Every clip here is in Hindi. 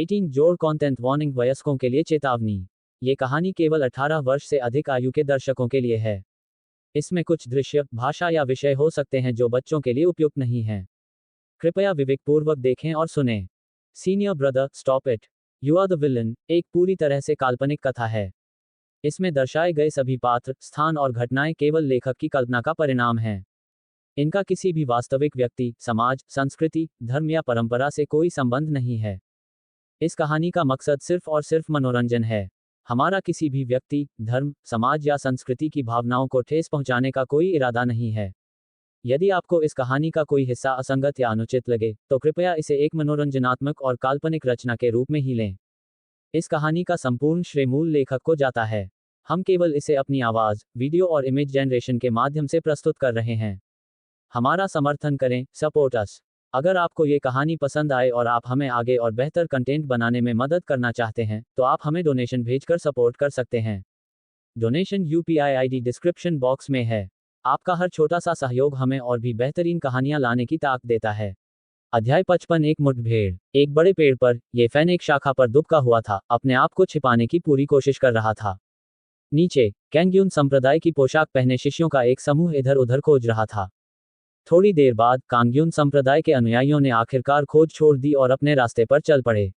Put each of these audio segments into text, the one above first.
18 जोर कंटेंट वार्निंग वयस्कों के लिए चेतावनी। ये कहानी केवल 18 वर्ष से अधिक आयु के दर्शकों के लिए है। इसमें कुछ दृश्य, भाषा या विषय हो सकते हैं जो बच्चों के लिए उपयुक्त नहीं हैं। कृपया विवेकपूर्वक देखें और सुनें। Senior brother, stop it. You are the villain एक पूरी तरह से काल्पनिक कथा है। इसमें दर्शाए गए सभी पात्र, स्थान और घटनाएं केवल लेखक की कल्पना का परिणाम हैं। इनका किसी भी वास्तविक व्यक्ति, समाज, संस्कृति, धर्म या परंपरा से कोई संबंध नहीं है। इस कहानी का मकसद सिर्फ और सिर्फ मनोरंजन है। हमारा किसी भी व्यक्ति, धर्म, समाज या संस्कृति की भावनाओं को ठेस पहुंचाने का कोई इरादा नहीं है। यदि आपको इस कहानी का कोई हिस्सा असंगत या अनुचित लगे, तो कृपया इसे एक मनोरंजनात्मक और काल्पनिक रचना के रूप में ही लें। इस कहानी का संपूर्ण श्रेय मूल लेखक को जाता है। हम केवल इसे अपनी आवाज, वीडियो और इमेज जनरेशन के माध्यम से प्रस्तुत कर रहे हैं। हमारा समर्थन करें, सपोर्ट अस। अगर आपको ये कहानी पसंद आए और आप हमें आगे और बेहतर कंटेंट बनाने में मदद करना चाहते हैं, तो आप हमें डोनेशन भेजकर सपोर्ट कर सकते हैं। Donation UPI ID description box में है। आपका हर छोटा सा सहयोग हमें और भी बेहतरीन कहानियां लाने की ताकत देता है। अध्याय 55 एक मुठभेड़। एक बड़े पेड़ पर ये फैन एक शाखा पर दुबका हुआ था, अपने आप को छिपाने की पूरी कोशिश कर रहा था। नीचे कैंग्यून संप्रदाय की पोशाक पहने शिष्यों का एक समूह इधर उधर खोज रहा था। थोड़ी देर बाद कांग्यून संप्रदाय के अनुयायियों ने आखिरकार खोज छोड़ दी और अपने रास्ते पर चल पड़े।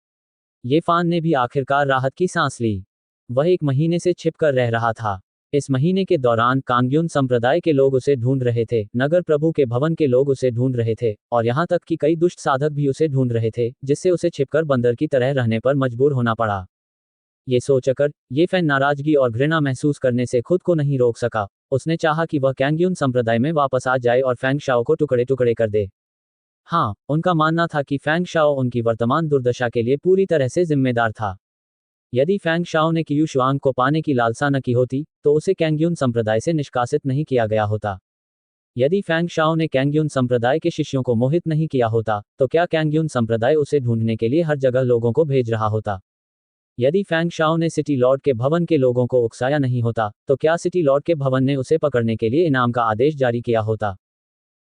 ये फान ने भी आखिरकार राहत की सांस ली। वह 1 महीने से छिपकर रह रहा था। इस महीने के दौरान कांग्यून संप्रदाय के लोग उसे ढूंढ रहे थे, नगर प्रभु के भवन के लोग उसे ढूंढ रहे थे, और यहाँ तक कि कई दुष्ट साधक भी उसे ढूंढ रहे थे, जिससे उसे छिपकर बंदर की तरह रहने पर मजबूर होना पड़ा। ये सोचकर ये फैन नाराजगी और घृणा महसूस करने से खुद को नहीं रोक सका। उसने चाहा कि वह कैंग्यून संप्रदाय में वापस आ जाए और फैंग शाओ को टुकड़े टुकड़े कर दे। हाँ, उनका मानना था कि फैंग शाओ उनकी वर्तमान दुर्दशा के लिए पूरी तरह से जिम्मेदार था। यदि फैंग शाओ ने कियू शुआंग को पाने की लालसा न की होती, तो उसे कैंग्यून संप्रदाय से निष्कासित नहीं किया गया होता। यदि फैंग शाओ ने कैंग्यून संप्रदाय के शिष्यों को मोहित नहीं किया होता, तो क्या कैंग्यून संप्रदाय उसे ढूंढने के लिए हर जगह लोगों को भेज रहा होता? यदि फैंग शाओ ने सिटी लॉर्ड के भवन के लोगों को उकसाया नहीं होता, तो क्या सिटी लॉर्ड के भवन ने उसे पकड़ने के लिए इनाम का आदेश जारी किया होता?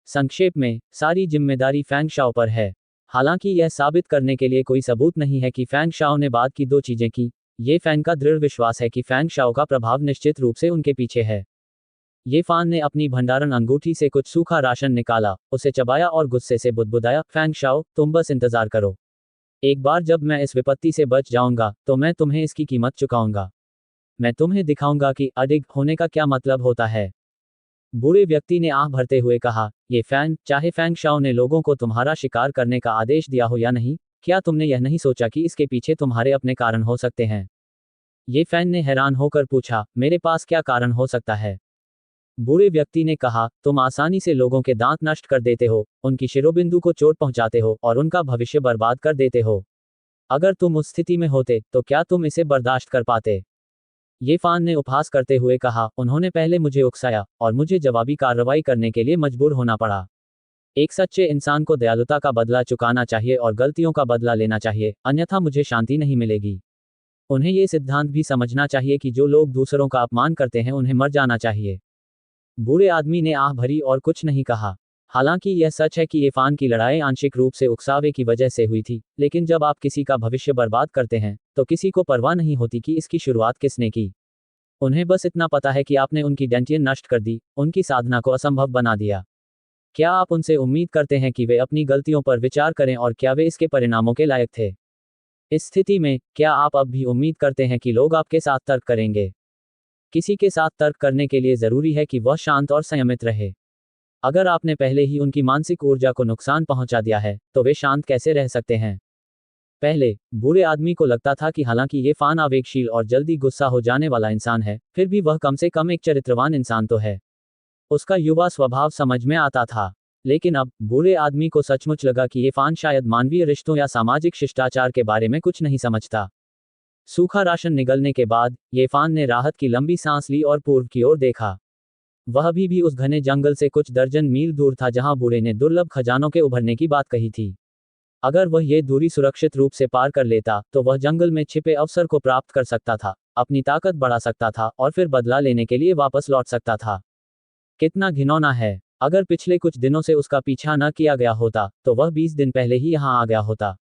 संक्षेप में, सारी जिम्मेदारी फैंग शाओ पर है। हालांकि यह साबित करने के लिए कोई सबूत नहीं है कि फैंग शाओ ने बाद की 2 चीजें की। ये फैन का दृढ़ विश्वास है कि फैंग शाओ का प्रभाव निश्चित रूप से उनके पीछे है। ये फान ने अपनी भंडारण अंगूठी से कुछ सूखा राशन निकाला, उसे चबाया और गुस्से से बुदबुदाया, फैंग शाओ, तुम बस इंतजार करो। एक बार जब मैं इस विपत्ति से बच जाऊंगा, तो मैं तुम्हें इसकी कीमत चुकाऊंगा। मैं तुम्हें दिखाऊंगा कि अडिग होने का क्या मतलब होता है। बूढ़े व्यक्ति ने आह भरते हुए कहा, ये फैन, चाहे फैंग शाओ ने लोगों को तुम्हारा शिकार करने का आदेश दिया हो या नहीं, क्या तुमने यह नहीं सोचा कि इसके पीछे तुम्हारे अपने कारण हो सकते हैं? ये फैन ने हैरान होकर पूछा, मेरे पास क्या कारण हो सकता है? बूढ़े व्यक्ति ने कहा, तुम आसानी से लोगों के दांत नष्ट कर देते हो, उनकी शिरोबिंदु को चोट पहुंचाते हो और उनका भविष्य बर्बाद कर देते हो। अगर तुम उस स्थिति में होते, तो क्या तुम इसे बर्दाश्त कर पाते? ये फान ने उपहास करते हुए कहा, उन्होंने पहले मुझे उकसाया, और मुझे जवाबी कार्रवाई करने के लिए मजबूर होना पड़ा। एक सच्चे इंसान को दयालुता का बदला चुकाना चाहिए और गलतियों का बदला लेना चाहिए, अन्यथा मुझे शांति नहीं मिलेगी। उन्हें ये सिद्धांत भी समझना चाहिए कि जो लोग दूसरों का अपमान करते हैं उन्हें मर जाना चाहिए। बूढ़े आदमी ने आह भरी और कुछ नहीं कहा। हालांकि यह सच है कि ये फान की लड़ाई आंशिक रूप से उकसावे की वजह से हुई थी, लेकिन जब आप किसी का भविष्य बर्बाद करते हैं, तो किसी को परवाह नहीं होती कि इसकी शुरुआत किसने की। उन्हें बस इतना पता है कि आपने उनकी डेंटियन नष्ट कर दी, उनकी साधना को असंभव बना दिया। क्या आप उनसे उम्मीद करते हैं कि वे अपनी गलतियों पर विचार करें और क्या वे इसके परिणामों के लायक थे? इस स्थिति में, क्या आप अब भी उम्मीद करते हैं कि लोग आपके साथ तर्क करेंगे? किसी के साथ तर्क करने के लिए जरूरी है कि वह शांत और संयमित रहे। अगर आपने पहले ही उनकी मानसिक ऊर्जा को नुकसान पहुंचा दिया है, तो वे शांत कैसे रह सकते हैं? पहले, बूढ़े आदमी को लगता था कि हालांकि ये फान आवेगशील और जल्दी गुस्सा हो जाने वाला इंसान है, फिर भी वह कम से कम एक चरित्रवान इंसान तो है। उसका युवा स्वभाव समझ में आता था। लेकिन अब, बूढ़े आदमी को सचमुच लगा कि ये फान शायद मानवीय रिश्तों या सामाजिक शिष्टाचार के बारे में कुछ नहीं समझता। सूखा राशन निगलने के बाद, ये फान ने राहत की लंबी सांस ली और पूर्व की ओर देखा। वह अभी भी उस घने जंगल से कुछ दर्जन मील दूर था जहां बूढ़े ने दुर्लभ खजानों के उभरने की बात कही थी। अगर वह ये दूरी सुरक्षित रूप से पार कर लेता, तो वह जंगल में छिपे अवसर को प्राप्त कर सकता था, अपनी ताकत बढ़ा सकता था और फिर बदला लेने के लिए वापस लौट सकता था। कितना घिनौना है! अगर पिछले कुछ दिनों से उसका पीछा न किया गया होता, तो वह 20 दिन पहले ही यहाँ आ गया होता।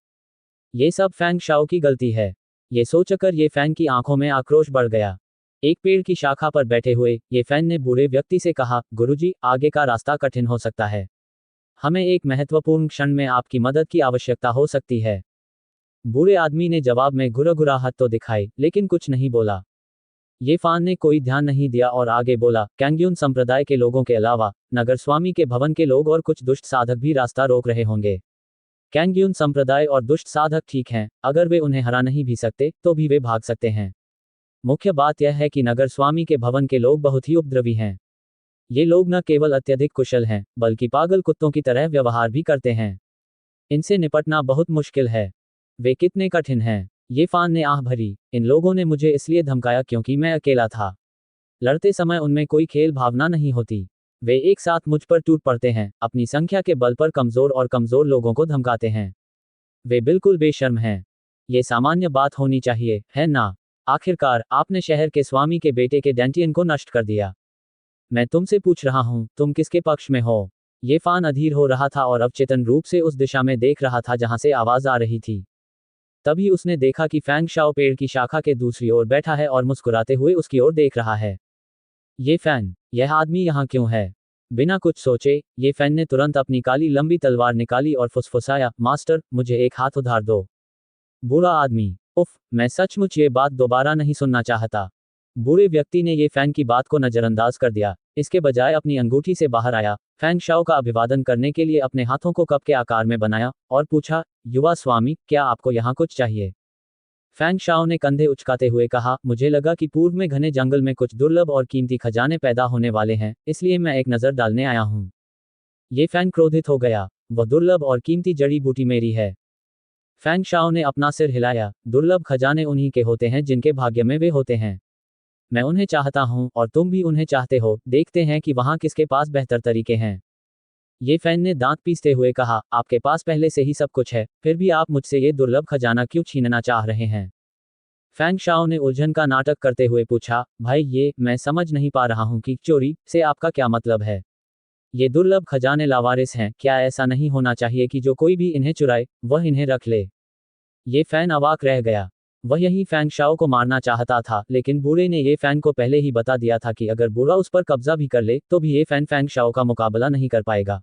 ये सब फैंग शाओ की गलती है। ये सोचकर ये फैन की आंखों में आक्रोश बढ़ गया। एक पेड़ की शाखा पर बैठे हुए ये फैन ने बूढ़े व्यक्ति से कहा, गुरुजी, आगे का रास्ता कठिन हो सकता है। हमें एक महत्वपूर्ण क्षण में आपकी मदद की आवश्यकता हो सकती है। बूढ़े आदमी ने जवाब में घुरघुराहट तो दिखाई, लेकिन कुछ नहीं बोला। ये फान ने कोई ध्यान नहीं दिया और आगे बोला, कैंग्यून संप्रदाय के लोगों के अलावा नगर स्वामी के भवन के लोग और कुछ दुष्ट साधक भी रास्ता रोक रहे होंगे। कैंग्यून संप्रदाय और दुष्ट साधक ठीक हैं, अगर वे उन्हें हरा नहीं भी सकते तो भी वे भाग सकते हैं। मुख्य बात यह है कि नगर स्वामी के भवन के लोग बहुत ही उपद्रवी हैं। ये लोग न केवल अत्यधिक कुशल हैं, बल्कि पागल कुत्तों की तरह व्यवहार भी करते हैं। इनसे निपटना बहुत मुश्किल है। वे कितने कठिन हैं। ये फान ने आह भरी। इन लोगों ने मुझे इसलिए धमकाया क्योंकि मैं अकेला था। लड़ते समय उनमें कोई खेल भावना नहीं होती। वे एक साथ मुझ पर टूट पड़ते हैं, अपनी संख्या के बल पर कमजोर और कमजोर लोगों को धमकाते हैं। वे बिल्कुल बेशर्म हैं। ये सामान्य बात होनी चाहिए, है ना? आखिरकार आपने शहर के स्वामी के बेटे के डेंटियन को नष्ट कर दिया। मैं तुमसे पूछ रहा हूं, तुम किसके पक्ष में हो? ये फान अधीर हो रहा था और अवचेतन रूप से उस दिशा में देख रहा था जहां से आवाज आ रही थी। तभी उसने देखा कि फैंग शाओ पेड़ की शाखा के दूसरी ओर बैठा है और मुस्कुराते हुए उसकी ओर देख रहा है। ये फैन, यह आदमी यहाँ क्यों है? बिना कुछ सोचे ये फैन ने तुरंत अपनी काली लंबी तलवार निकाली और फुसफुसाया, मास्टर, मुझे एक हाथ उधार दो। बूढ़ा आदमी, उफ, मैं सचमुच ये बात दोबारा नहीं सुनना चाहता। बूढ़े व्यक्ति ने ये फैन की बात को नजरअंदाज कर दिया। इसके बजाय अपनी अंगूठी से बाहर आया, फैंग शाओ का अभिवादन करने के लिए अपने हाथों को कप के आकार में बनाया और पूछा, युवा स्वामी, क्या आपको यहाँ कुछ चाहिए? फैंग शाओ ने कंधे उचकाते हुए कहा, मुझे लगा कि पूर्व में घने जंगल में कुछ दुर्लभ और कीमती खजाने पैदा होने वाले हैं, इसलिए मैं एक नजर डालने आया हूँ। ये फैंग क्रोधित हो गया। वह दुर्लभ और कीमती जड़ी बूटी मेरी है। फैंग शाओ ने अपना सिर हिलाया। दुर्लभ खजाने उन्हीं के होते हैं जिनके भाग्य में वे होते हैं। मैं उन्हें चाहता हूं और तुम भी उन्हें चाहते हो, देखते हैं कि वहां किसके पास बेहतर तरीके हैं। ये फैन ने दांत पीसते हुए कहा, आपके पास पहले से ही सब कुछ है, फिर भी आप मुझसे ये दुर्लभ खजाना क्यों छीनना चाह रहे हैं? फैंग शाओ ने उलझन का नाटक करते हुए पूछा, भाई, मैं समझ नहीं पा रहा हूं कि चोरी से आपका क्या मतलब है? ये दुर्लभ खजाने लावारिस हैं, क्या ऐसा नहीं होना चाहिए कि जो कोई भी इन्हें चुराए वह इन्हें रख ले? ये फैन अवाक रह गया। वह यही फैंग शाओ को मारना चाहता था, लेकिन बूढ़े ने ये फैन को पहले ही बता दिया था कि अगर बूढ़ा उस पर कब्जा भी कर ले तो भी ये फैन फैंग शाओ का मुकाबला नहीं कर पाएगा।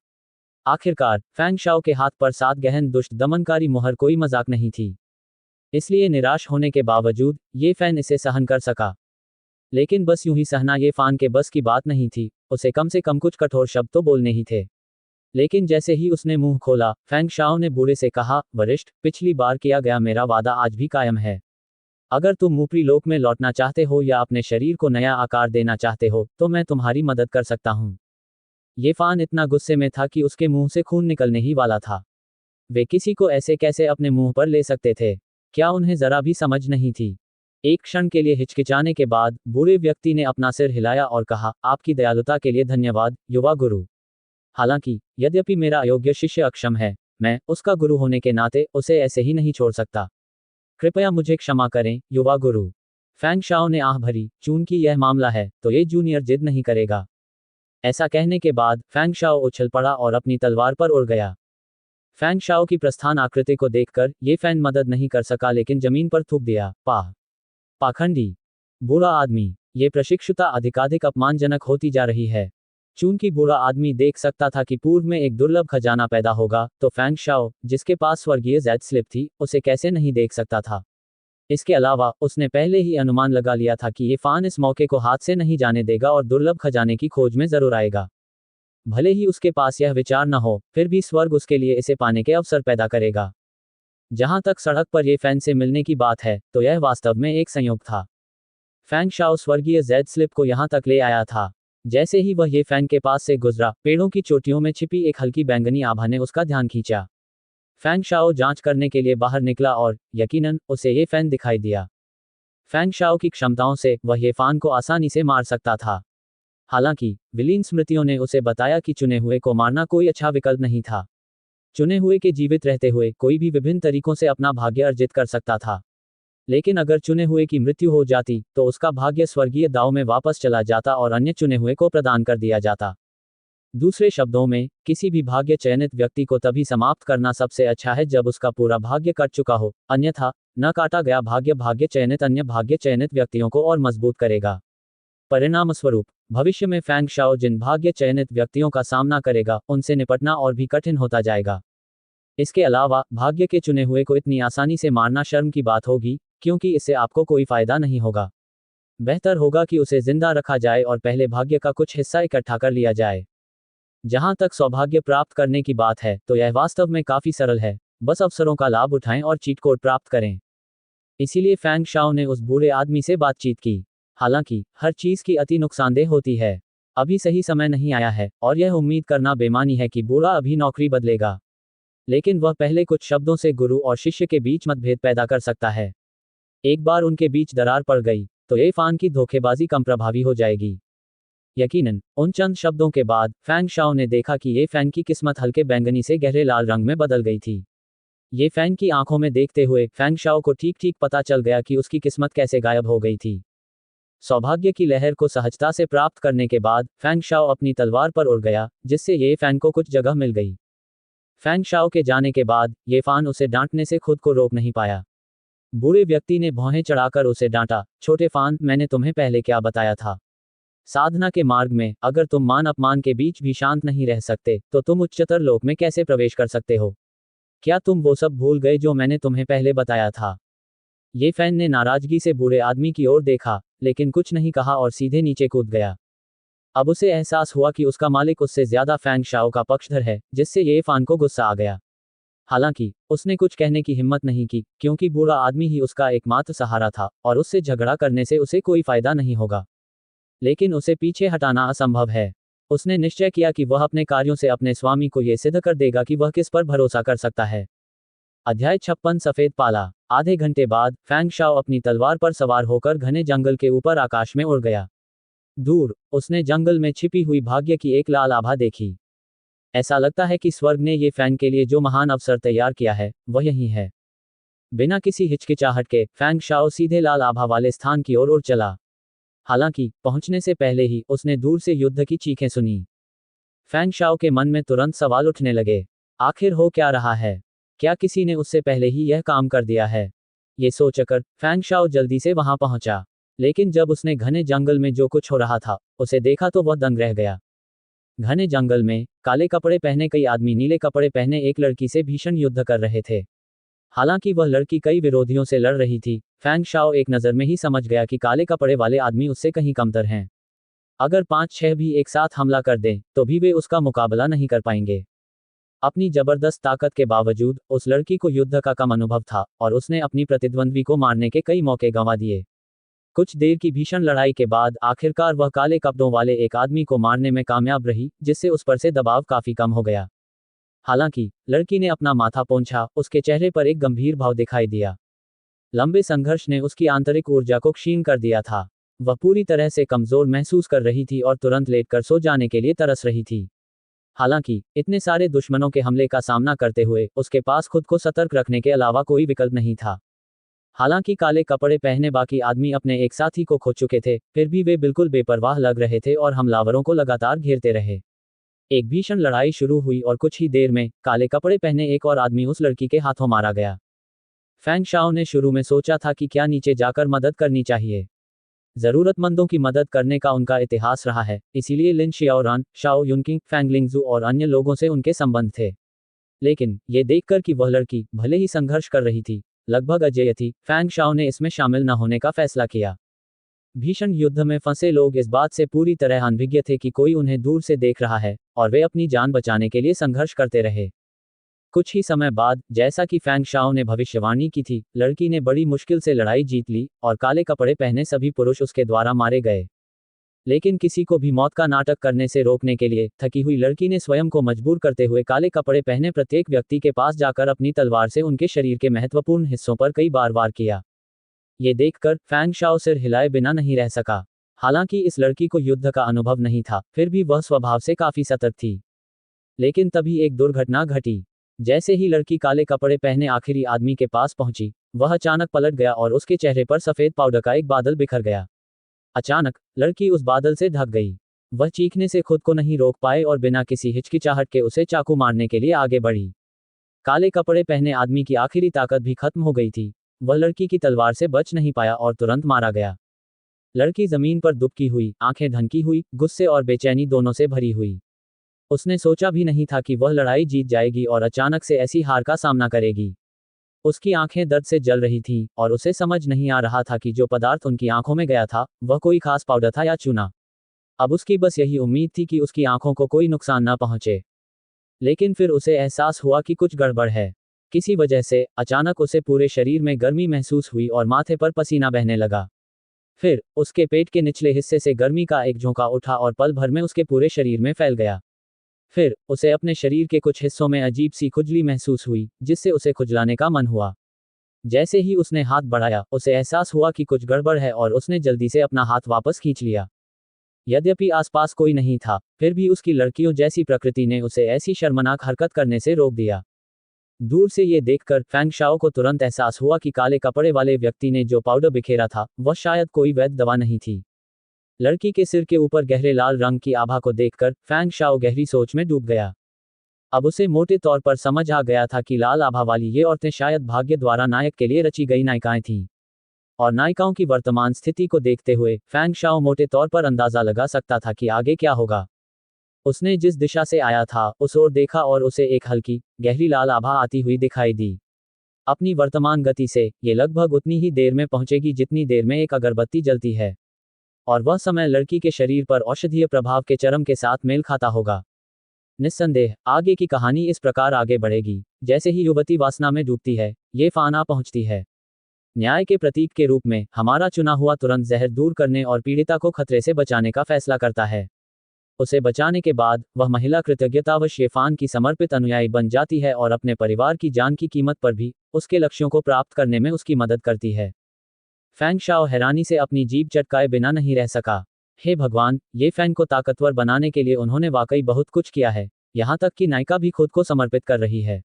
आखिरकार फैंग शाओ के हाथ पर 7 गहन दुष्ट दमनकारी मुहर कोई मजाक नहीं थी। इसलिए निराश होने के बावजूद ये फैन इसे सहन कर सका। लेकिन बस यूं ही सहना ये फान के बस की बात नहीं थी। उसे कम से कम कुछ कठोर शब्द तो बोलने ही थे। लेकिन जैसे ही उसने मुंह खोला, फैंग शाओ ने बूढ़े से कहा, वरिष्ठ, पिछली बार किया गया मेरा वादा आज भी कायम है। अगर तुम ऊपरी लोक में लौटना चाहते हो या अपने शरीर को नया आकार देना चाहते हो तो मैं तुम्हारी मदद कर सकता हूँ। ये फान इतना गुस्से में था कि उसके मुंह से खून निकलने ही वाला था। वे किसी को ऐसे कैसे अपने मुंह पर ले सकते थे? क्या उन्हें जरा भी समझ नहीं थी? एक क्षण के लिए हिचकिचाने के बाद बूढ़े व्यक्ति ने अपना सिर हिलाया और कहा, आपकी दयालुता के लिए धन्यवाद, युवा गुरु। हालांकि यद्यपि मेरा अयोग्य शिष्य अक्षम है, मैं उसका गुरु होने के नाते उसे ऐसे ही नहीं छोड़ सकता। कृपया मुझे क्षमा करें, युवा गुरु। फैंग शाओ ने आह भरी, चूंकि यह मामला है तो ये जूनियर जिद नहीं करेगा। ऐसा कहने के बाद फैंग शाओ उछल पड़ा और अपनी तलवार पर उड़ गया। फैंग शाओ की प्रस्थान आकृति को देखकर ये फैन मदद नहीं कर सका, लेकिन जमीन पर थूक दिया। पाखंडी, बूढ़ा आदमी, ये प्रशिक्षुता अधिकाधिक अपमानजनक होती जा रही है। चूंकि बूढ़ा आदमी देख सकता था कि पूर्व में एक दुर्लभ खजाना पैदा होगा, तो फैंग शाओ, जिसके पास स्वर्गीय जेड स्लिप थी, उसे कैसे नहीं देख सकता था? इसके अलावा उसने पहले ही अनुमान लगा लिया था कि ये फान इस मौके को हाथ से नहीं जाने देगा और दुर्लभ खजाने की खोज में जरूर आएगा। भले ही उसके पास यह विचार न हो, फिर भी स्वर्ग उसके लिए इसे पाने के अवसर पैदा करेगा। जहां तक सड़क पर ये फैन से मिलने की बात है, तो यह वास्तव में एक संयोग था। फैंग शाओ स्वर्गीय जेड स्लिप को यहां तक ले आया था। जैसे ही वह ये फैन के पास से गुजरा, पेड़ों की चोटियों में छिपी एक हल्की बैंगनी आभा ने उसका ध्यान खींचा। फैंग शाओ जांच करने के लिए बाहर निकला और यकीनन उसे ये फैन दिखाई दिया। फैंग शाओ की क्षमताओं से वह ये फान को आसानी से मार सकता था। हालांकि विलीन स्मृतियों ने उसे बताया कि चुने हुए को मारना कोई अच्छा विकल्प नहीं था। चुने हुए के जीवित रहते हुए कोई भी विभिन्न तरीकों से अपना भाग्य अर्जित कर सकता था, लेकिन अगर चुने हुए की मृत्यु हो जाती तो उसका भाग्य स्वर्गीय दाव में वापस चला जाता और अन्य चुने हुए को प्रदान कर दिया जाता। दूसरे शब्दों में, किसी भी भाग्य चयनित व्यक्ति को तभी समाप्त करना सबसे अच्छा है जब उसका पूरा भाग्य कट चुका हो, अन्यथा न काटा गया भाग्य भाग्य चयनित अन्य भाग्य चयनित व्यक्तियों को और मजबूत करेगा। परिणामस्वरूप, भविष्य में फैंग शाओ जिन भाग्य चयनित व्यक्तियों का सामना करेगा, उनसे निपटना और भी कठिन होता जाएगा। इसके अलावा, भाग्य के चुने हुए को इतनी आसानी से मारना शर्म की बात होगी, क्योंकि इससे आपको कोई फायदा नहीं होगा। बेहतर होगा कि उसे जिंदा रखा जाए और पहले भाग्य का कुछ हिस्सा इकट्ठा कर लिया जाए। जहां तक सौभाग्य प्राप्त करने की बात है, तो यह वास्तव में काफी सरल है। बस अवसरों का लाभ उठाएं और चीट कोड प्राप्त करें। इसीलिए फैंग शाओ ने उस बूढ़े आदमी से बातचीत की। हालांकि हर चीज की अति नुकसानदेह होती है। अभी सही समय नहीं आया है, और यह उम्मीद करना बेमानी है कि बूढ़ा अभी नौकरी बदलेगा। लेकिन वह पहले कुछ शब्दों से गुरु और शिष्य के बीच मतभेद पैदा कर सकता है। एक बार उनके बीच दरार पड़ गई, तो ये फान की धोखेबाजी कम प्रभावी हो जाएगी। यकीनन, उन चंद शब्दों के बाद, फैंग शाओ ने देखा कि ये फैन की किस्मत हल्के बैंगनी से गहरे लाल रंग में बदल गई थी। ये फैन की आंखों में देखते हुए, फैंग शाओ को ठीक ठीक पता चल गया कि उसकी किस्मत कैसे गायब हो गई थी। सौभाग्य की लहर को सहजता से प्राप्त करने के बाद, फैंग शाओ अपनी तलवार पर उड़ गया, जिससे ये फैन को कुछ जगह मिल गई। फैंग शाओ के जाने के बाद, ये फान उसे डांटने से खुद को रोक नहीं पाया। बूढ़े व्यक्ति ने भौहें चढ़ाकर उसे डांटा, छोटे फान, मैंने तुम्हें पहले क्या बताया था? साधना के मार्ग में, अगर तुम मान अपमान के बीच भी शांत नहीं रह सकते, तो तुम उच्चतर लोक में कैसे प्रवेश कर सकते हो? क्या तुम वो सब भूल गए जो मैंने तुम्हें पहले बताया था? ये फैन ने नाराजगी से बूढ़े आदमी की ओर देखा, लेकिन कुछ नहीं कहा और सीधे नीचे कूद गया। अब उसे एहसास हुआ कि उसका मालिक उससे ज्यादा फैंग शाओ का पक्षधर है, जिससे ये फान को गुस्सा आ गया। हालांकि, उसने कुछ कहने की हिम्मत नहीं की, क्योंकि बूढ़ा आदमी ही उसका एकमात्र सहारा था, और उससे झगड़ा करने से उसे कोई फायदा नहीं होगा। लेकिन उसे पीछे हटाना असंभव है। उसने निश्चय किया कि वह अपने कार्यों से अपने स्वामी को यह सिद्ध कर देगा कि वह किस पर भरोसा कर सकता है। अध्याय 56 सफेद पाला। आधे घंटे बाद, फैंग शाओ अपनी तलवार पर सवार होकर घने जंगल के ऊपर आकाश में उड़ गया। दूर, उसने जंगल में छिपी हुई भाग्य की एक लाल आभा देखी। ऐसा लगता है कि स्वर्ग ने ये फैंग के लिए जो महान अवसर तैयार किया है, वह यही है। बिना किसी हिचकिचाहट के, फैंग शाओ सीधे लाल आभा वाले स्थान की ओर उड़ चला। हालांकि, पहुंचने से पहले ही उसने दूर से युद्ध की चीखें सुनी। फैंग शाओ के मन में तुरंत सवाल उठने लगे। आखिर हो क्या रहा है? क्या किसी ने उससे पहले ही यह काम कर दिया है? ये सोचकर, फैंग शाओ जल्दी से वहां पहुंचा। लेकिन जब उसने घने जंगल में जो कुछ हो रहा था, उसे देखा तो वह दंग रह गया। घने जंगल में, काले कपड़े पहने कई आदमी नीले कपड़े पहने एक लड़की से भीषण युद्ध कर रहे थे। हालांकि वह लड़की कई विरोधियों से लड़ रही थी, फैंग शाओ एक नज़र में ही समझ गया कि काले कपड़े वाले आदमी उससे कहीं कमतर हैं। अगर 5-6 भी एक साथ हमला कर दें, तो भी वे उसका मुकाबला नहीं कर पाएंगे। अपनी जबरदस्त ताकत के बावजूद, उस लड़की को युद्ध का कम अनुभव था, और उसने अपनी प्रतिद्वंद्वी को मारने के कई मौके गंवा दिए। कुछ देर की भीषण लड़ाई के बाद आखिरकार वह काले कपड़ों वाले एक आदमी को मारने में कामयाब रही, जिससे उस पर से दबाव काफी कम हो गया। हालांकि, लड़की ने अपना माथा पोंछा, उसके चेहरे पर एक गंभीर भाव दिखाई दिया। लंबे संघर्ष ने उसकी आंतरिक ऊर्जा को क्षीण कर दिया था। वह पूरी तरह से कमजोर महसूस कर रही थी और तुरंत लेटकर सो जाने के लिए तरस रही थी। हालांकि, इतने सारे दुश्मनों के हमले का सामना करते हुए, उसके पास खुद को सतर्क रखने के अलावा कोई विकल्प नहीं था। हालांकि काले कपड़े पहने बाकी आदमी अपने एक साथी को खो चुके थे, फिर भी वे बिल्कुल बेपरवाह लग रहे थे और हमलावरों को लगातार घेरते रहे। एक भीषण लड़ाई शुरू हुई और कुछ ही देर में, काले कपड़े पहने एक और आदमी उस लड़की के हाथों मारा गया। फैंग शाओ ने शुरू में सोचा था कि क्या नीचे जाकर मदद करनी चाहिए। जरूरतमंदों की मदद करने का उनका इतिहास रहा है, इसीलिए लिन शियाओरान, शाओ युनकिंग, फैंग लिंगजू और अन्य लोगों से उनके संबंध थे। लेकिन, ये देखकर कि वह लड़की, भले ही संघर्ष कर रही थी, लगभग अजेय थी, फैंग शाओ ने इसमें शामिल न होने का फैसला किया। भीषण युद्ध में फंसे लोग इस बात से पूरी तरह अनभिज्ञ थे कि कोई उन्हें दूर से देख रहा है, और वे अपनी जान बचाने के लिए संघर्ष करते रहे। कुछ ही समय बाद, जैसा कि फैंग शाओ ने भविष्यवाणी की थी, लड़की ने बड़ी मुश्किल से लड़ाई जीत ली, और काले कपड़े पहने सभी पुरुष उसके द्वारा मारे गए। लेकिन किसी को भी मौत का नाटक करने से रोकने के लिए, थकी हुई लड़की ने स्वयं को मजबूर करते हुए काले कपड़े पहने प्रत्येक व्यक्ति के पास जाकर अपनी तलवार से उनके शरीर के महत्वपूर्ण हिस्सों पर कई बार वार किया। ये देखकर, फैंग शाओ सिर हिलाए बिना नहीं रह सका। हालांकि इस लड़की को युद्ध का अनुभव नहीं था, फिर भी वह स्वभाव से काफी सतर्क थी। लेकिन तभी एक दुर्घटना घटी। जैसे ही लड़की काले कपड़े पहने आखिरी आदमी के पास पहुंची, वह अचानक पलट गया और उसके चेहरे पर सफेद पाउडर का एक बादल बिखर गया। अचानक, लड़की उस बादल से ढक गई। वह चीखने से खुद को नहीं रोक पाए और बिना किसी हिचकिचाहट के उसे चाकू मारने के लिए आगे बढ़ी। काले कपड़े पहने आदमी की आखिरी ताकत भी खत्म हो गई थी। वह लड़की की तलवार से बच नहीं पाया और तुरंत मारा गया। लड़की जमीन पर दुबकी हुई, आंखें ढनकी हुई, गुस्से और बेचैनी दोनों से भरी हुई। उसने सोचा भी नहीं था कि वह लड़ाई जीत जाएगी और अचानक से ऐसी हार का सामना करेगी। उसकी आंखें दर्द से जल रही थीं और उसे समझ नहीं आ रहा था कि जो पदार्थ उनकी आंखों में गया था वह कोई खास पाउडर था या चूना। अब उसकी बस यही उम्मीद थी कि उसकी आंखों को कोई नुकसान न पहुंचे। लेकिन फिर उसे एहसास हुआ कि कुछ गड़बड़ है। किसी वजह से अचानक उसे पूरे शरीर में गर्मी महसूस हुई और माथे पर पसीना बहने लगा। फिर उसके पेट के निचले हिस्से से गर्मी का एक झोंका उठा और पल भर में उसके पूरे शरीर में फैल गया। फिर उसे अपने शरीर के कुछ हिस्सों में अजीब सी खुजली महसूस हुई, जिससे उसे खुजलाने का मन हुआ। जैसे ही उसने हाथ बढ़ाया, उसे एहसास हुआ कि कुछ गड़बड़ है और उसने जल्दी से अपना हाथ वापस खींच लिया। यद्यपि आसपास कोई नहीं था, फिर भी उसकी लड़कियों जैसी प्रकृति ने उसे ऐसी शर्मनाक हरकत करने से रोक दिया। दूर से ये देखकर फैंग शाओ को तुरंत एहसास हुआ कि काले कपड़े वाले व्यक्ति ने जो पाउडर बिखेरा था वह शायद कोई वैध दवा नहीं थी। लड़की के सिर के ऊपर गहरे लाल रंग की आभा को देखकर फैंग शाओ गहरी सोच में डूब गया। अब उसे मोटे तौर पर समझ आ गया था कि लाल आभा वाली ये औरतें शायद भाग्य द्वारा नायक के लिए रची गई नायिकाएं थीं। और नायिकाओं की वर्तमान स्थिति को देखते हुए फैंग शाओ मोटे तौर पर अंदाजा लगा सकता था कि आगे क्या होगा। उसने जिस दिशा से आया था उस ओर देखा और उसे एक हल्की, गहरी लाल आभा आती हुई दिखाई दी। अपनी वर्तमान गति से ये लगभग उतनी ही देर में पहुंचेगी जितनी देर में एक अगरबत्ती जलती है। और वह समय लड़की के शरीर पर औषधीय प्रभाव के चरम के साथ मेल खाता होगा। निस्संदेह आगे की कहानी इस प्रकार आगे बढ़ेगी। जैसे ही युवती वासना में डूबती है, ये फाना पहुंचती है। न्याय के प्रतीक के रूप में हमारा चुना हुआ तुरंत जहर दूर करने और पीड़िता को खतरे से बचाने का फैसला करता है। उसे बचाने के बाद वह महिला कृतज्ञतावश शेफान की समर्पित अनुयायी बन जाती है और अपने परिवार की जान की कीमत पर भी उसके लक्ष्यों को प्राप्त करने में उसकी मदद करती है। फैंग शाओ हैरानी से अपनी जीभ चटकाए बिना नहीं रह सका। हे भगवान, ये फैंग को ताकतवर बनाने के लिए उन्होंने वाकई बहुत कुछ किया है। यहाँ तक कि नायिका भी खुद को समर्पित कर रही है।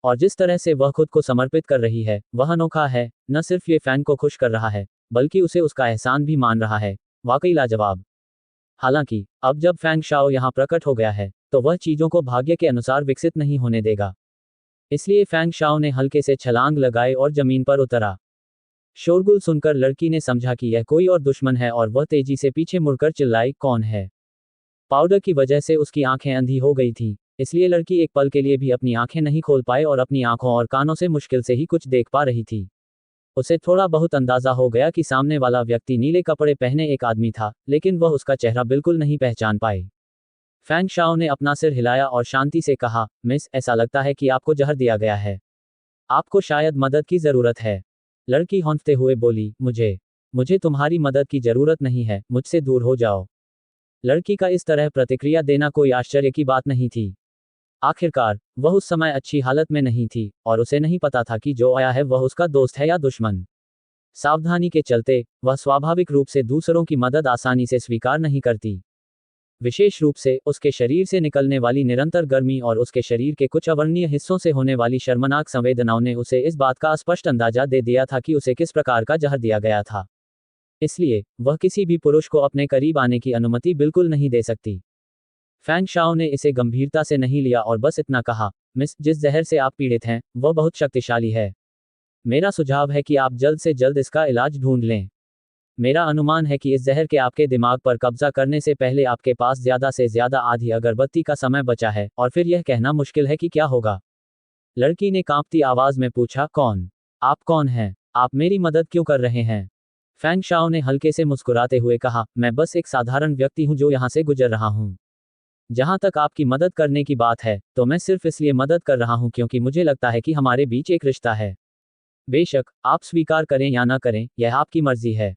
और जिस तरह से वह खुद को समर्पित कर रही है वह अनोखा है। न सिर्फ ये फैंग को खुश कर रहा है, बल्कि उसे उसका एहसान भी मान रहा है। वाकई लाजवाब। हालांकि अब जब फैंग शाओ यहाँ प्रकट हो गया है तो वह चीजों को भाग्य के अनुसार विकसित नहीं होने देगा। इसलिए फैंग शाओ ने हल्के से छलांग लगाए और जमीन पर उतरा। शोरगुल सुनकर लड़की ने समझा कि यह कोई और दुश्मन है और वह तेजी से पीछे मुड़कर चिल्लाई, कौन है? पाउडर की वजह से उसकी आंखें अंधी हो गई थीं, इसलिए लड़की एक पल के लिए भी अपनी आंखें नहीं खोल पाए और अपनी आंखों और कानों से मुश्किल से ही कुछ देख पा रही थी। उसे थोड़ा बहुत अंदाजा हो गया कि सामने वाला व्यक्ति नीले कपड़े पहने एक आदमी था, लेकिन वह उसका चेहरा बिल्कुल नहीं पहचान पाए। फैंग शाओ ने अपना सिर हिलाया और शांति से कहा, मिस, ऐसा लगता है कि आपको जहर दिया गया है। आपको शायद मदद की जरूरत है। लड़की हौंकते हुए बोली, मुझे तुम्हारी मदद की जरूरत नहीं है, मुझसे दूर हो जाओ। लड़की का इस तरह प्रतिक्रिया देना कोई आश्चर्य की बात नहीं थी। आखिरकार वह उस समय अच्छी हालत में नहीं थी और उसे नहीं पता था कि जो आया है वह उसका दोस्त है या दुश्मन। सावधानी के चलते वह स्वाभाविक रूप से दूसरों की मदद आसानी से स्वीकार नहीं करती। विशेष रूप से उसके शरीर से निकलने वाली निरंतर गर्मी और उसके शरीर के कुछ अवर्णनीय हिस्सों से होने वाली शर्मनाक संवेदनाओं ने उसे इस बात का स्पष्ट अंदाजा दे दिया था कि उसे किस प्रकार का जहर दिया गया था। इसलिए वह किसी भी पुरुष को अपने करीब आने की अनुमति बिल्कुल नहीं दे सकती। फैंग शाओ ने इसे गंभीरता से नहीं लिया और बस इतना कहा, मिस, जिस जहर से आप पीड़ित हैं वह बहुत शक्तिशाली है। मेरा सुझाव है कि आप जल्द से जल्द इसका इलाज ढूंढ लें। मेरा अनुमान है कि इस जहर के आपके दिमाग पर कब्जा करने से पहले आपके पास ज्यादा से ज्यादा आधी अगरबत्ती का समय बचा है और फिर यह कहना मुश्किल है कि क्या होगा। लड़की ने कांपती आवाज में पूछा, कौन? आप कौन हैं? आप मेरी मदद क्यों कर रहे हैं? फैंग शाओ ने हल्के से मुस्कुराते हुए कहा, मैं बस एक साधारण व्यक्ति हूं जो यहां से गुजर रहा हूं। जहां तक आपकी मदद करने की बात है तो मैं सिर्फ इसलिए मदद कर रहा हूं क्योंकि मुझे लगता है कि हमारे बीच एक रिश्ता है। बेशक आप स्वीकार करें या न करें, यह आपकी मर्जी है।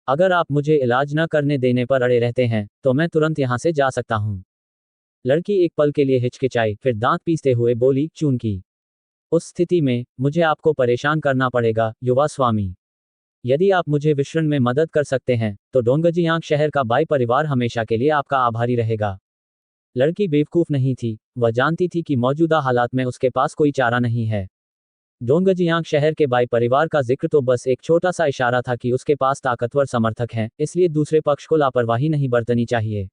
अगर आप मुझे इलाज न करने देने पर अड़े रहते हैं तो मैं तुरंत यहां से जा सकता हूं। लड़की एक पल के लिए हिचकिचाई, फिर दांत पीसते हुए बोली, चून की। उस स्थिति में मुझे आपको परेशान करना पड़ेगा, युवा स्वामी। यदि आप मुझे विश्रण में मदद कर सकते हैं तो डोंगजियांग शहर का बाई परिवार हमेशा के लिए आपका आभारी रहेगा। लड़की बेवकूफ नहीं थी, वह जानती थी कि मौजूदा हालात में उसके पास कोई चारा नहीं है। डोंगजियांग शहर के बाई परिवार का जिक्र तो बस एक छोटा सा इशारा था कि उसके पास ताकतवर समर्थक हैं, इसलिए दूसरे पक्ष को लापरवाही नहीं बरतनी चाहिए।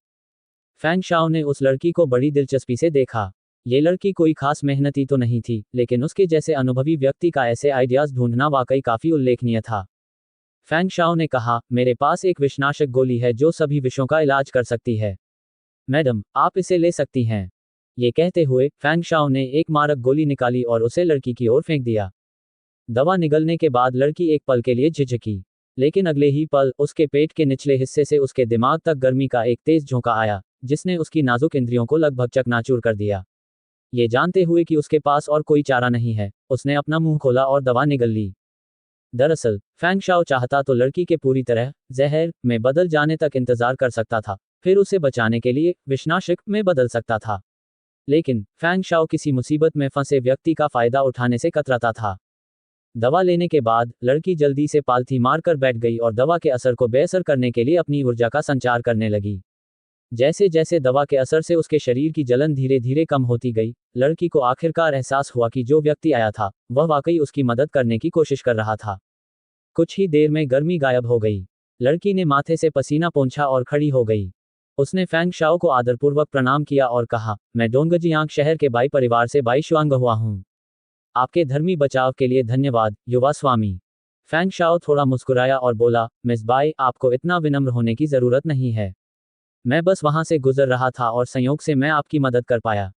फैंग शाओ ने उस लड़की को बड़ी दिलचस्पी से देखा। ये लड़की कोई खास मेहनती तो नहीं थी, लेकिन उसके जैसे अनुभवी व्यक्ति का ऐसे आइडियाज ढूंढना वाकई काफी उल्लेखनीय था। फैंग शाओ ने कहा, मेरे पास एक विषनाशक गोली है जो सभी विषयों का इलाज कर सकती है। मैडम, आप इसे ले सकती हैं। ये कहते हुए फैंग शाओ ने एक मारक गोली निकाली और उसे लड़की की ओर फेंक दिया। दवा निगलने के बाद लड़की एक पल के लिए झिझकी, लेकिन अगले ही पल उसके पेट के निचले हिस्से से उसके दिमाग तक गर्मी का एक तेज झोंका आया, जिसने उसकी नाजुक इंद्रियों को लगभग चकनाचूर कर दिया। ये जानते हुए कि उसके पास और कोई चारा नहीं है, उसने अपना मुंह खोला और दवा निगल ली। दरअसल फैंग शाओ चाहता तो लड़की के पूरी तरह जहर में बदल जाने तक इंतजार कर सकता था, फिर उसे बचाने के लिए विषनाशक में बदल सकता था। लेकिन फैंग शाओ किसी मुसीबत में फंसे व्यक्ति का फायदा उठाने से कतराता था। दवा लेने के बाद लड़की जल्दी से पालथी मारकर बैठ गई और दवा के असर को बेअसर करने के लिए अपनी ऊर्जा का संचार करने लगी। जैसे जैसे दवा के असर से उसके शरीर की जलन धीरे धीरे कम होती गई, लड़की को आखिरकार एहसास हुआ कि जो व्यक्ति आया था वह वाकई उसकी मदद करने की कोशिश कर रहा था। कुछ ही देर में गर्मी गायब हो गई। लड़की ने माथे से पसीना पोंछा और खड़ी हो गई। उसने फैंग शाओ को आदरपूर्वक प्रणाम किया और कहा, मैं डोंगजियांग शहर के बाई परिवार से बाई शुआंगहुआ हूँ। आपके धर्मी बचाव के लिए धन्यवाद, युवा स्वामी। फैंग शाओ थोड़ा मुस्कुराया और बोला, मिस बाई, आपको इतना विनम्र होने की जरूरत नहीं है। मैं बस वहां से गुजर रहा था और संयोग से मैं आपकी मदद कर पाया।